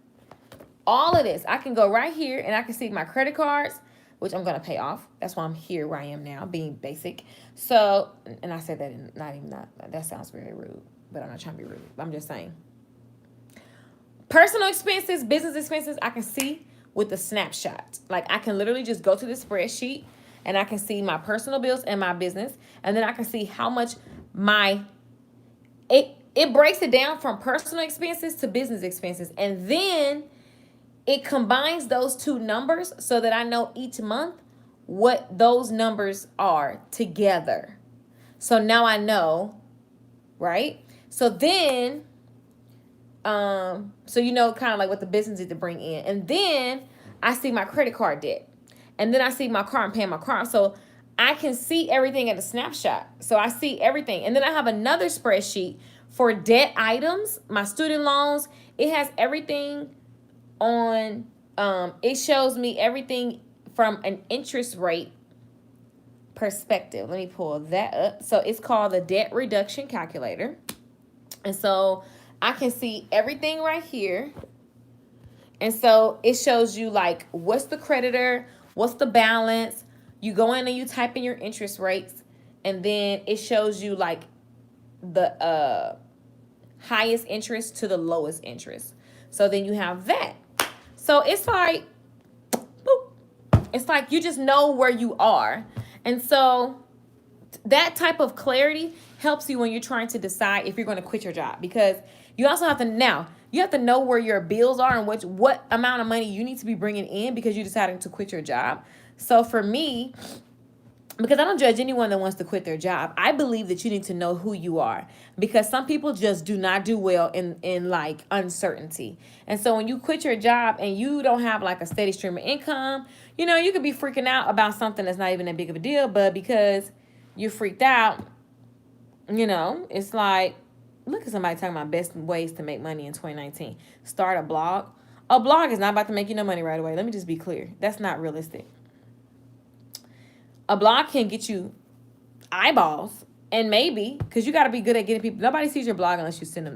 all of this. I can go right here and I can see my credit cards, which I'm going to pay off. That's why I'm here where I am now, being basic. So, and I said that in that sounds very rude, but I'm not trying to be rude. I'm just saying. Personal expenses, business expenses, I can see with the snapshot. Like I can literally just go to the spreadsheet and I can see my personal bills and my business. And then I can see how much it breaks it down from personal expenses to business expenses. And then it combines those two numbers so that I know each month what those numbers are together. So now I know, right? So then, so you know kind of like what the business is to bring in. And then I see my credit card debt. And then I see my car and paying my car. So I can see everything at a snapshot. So I see everything. And then I have another spreadsheet for debt items, my student loans. It has everything on, it shows me everything from an interest rate perspective. Let me pull that up. So it's called the debt reduction calculator. And so I can see everything right here. And so it shows you like what's the creditor, what's the balance. You go in and you type in your interest rates, and then it shows you like the highest interest to the lowest interest. So then you have that. So it's like, boop, it's like you just know where you are. And so that type of clarity helps you when you're trying to decide if you're going to quit your job, because you also have to know where your bills are and what amount of money you need to be bringing in because you're deciding to quit your job. So for me, because I don't judge anyone that wants to quit their job, I believe that you need to know who you are, because some people just do not do well in like uncertainty. And so when you quit your job and you don't have like a steady stream of income, you know, you could be freaking out about something that's not even that big of a deal, but because you're freaked out, you know, it's like, look at somebody talking about best ways to make money in 2019. Start a blog. A blog is not about to make you no money right away. Let me just be clear. That's not realistic. A blog can get you eyeballs, and maybe, because you got to be good at getting people. Nobody sees your blog unless you send them there.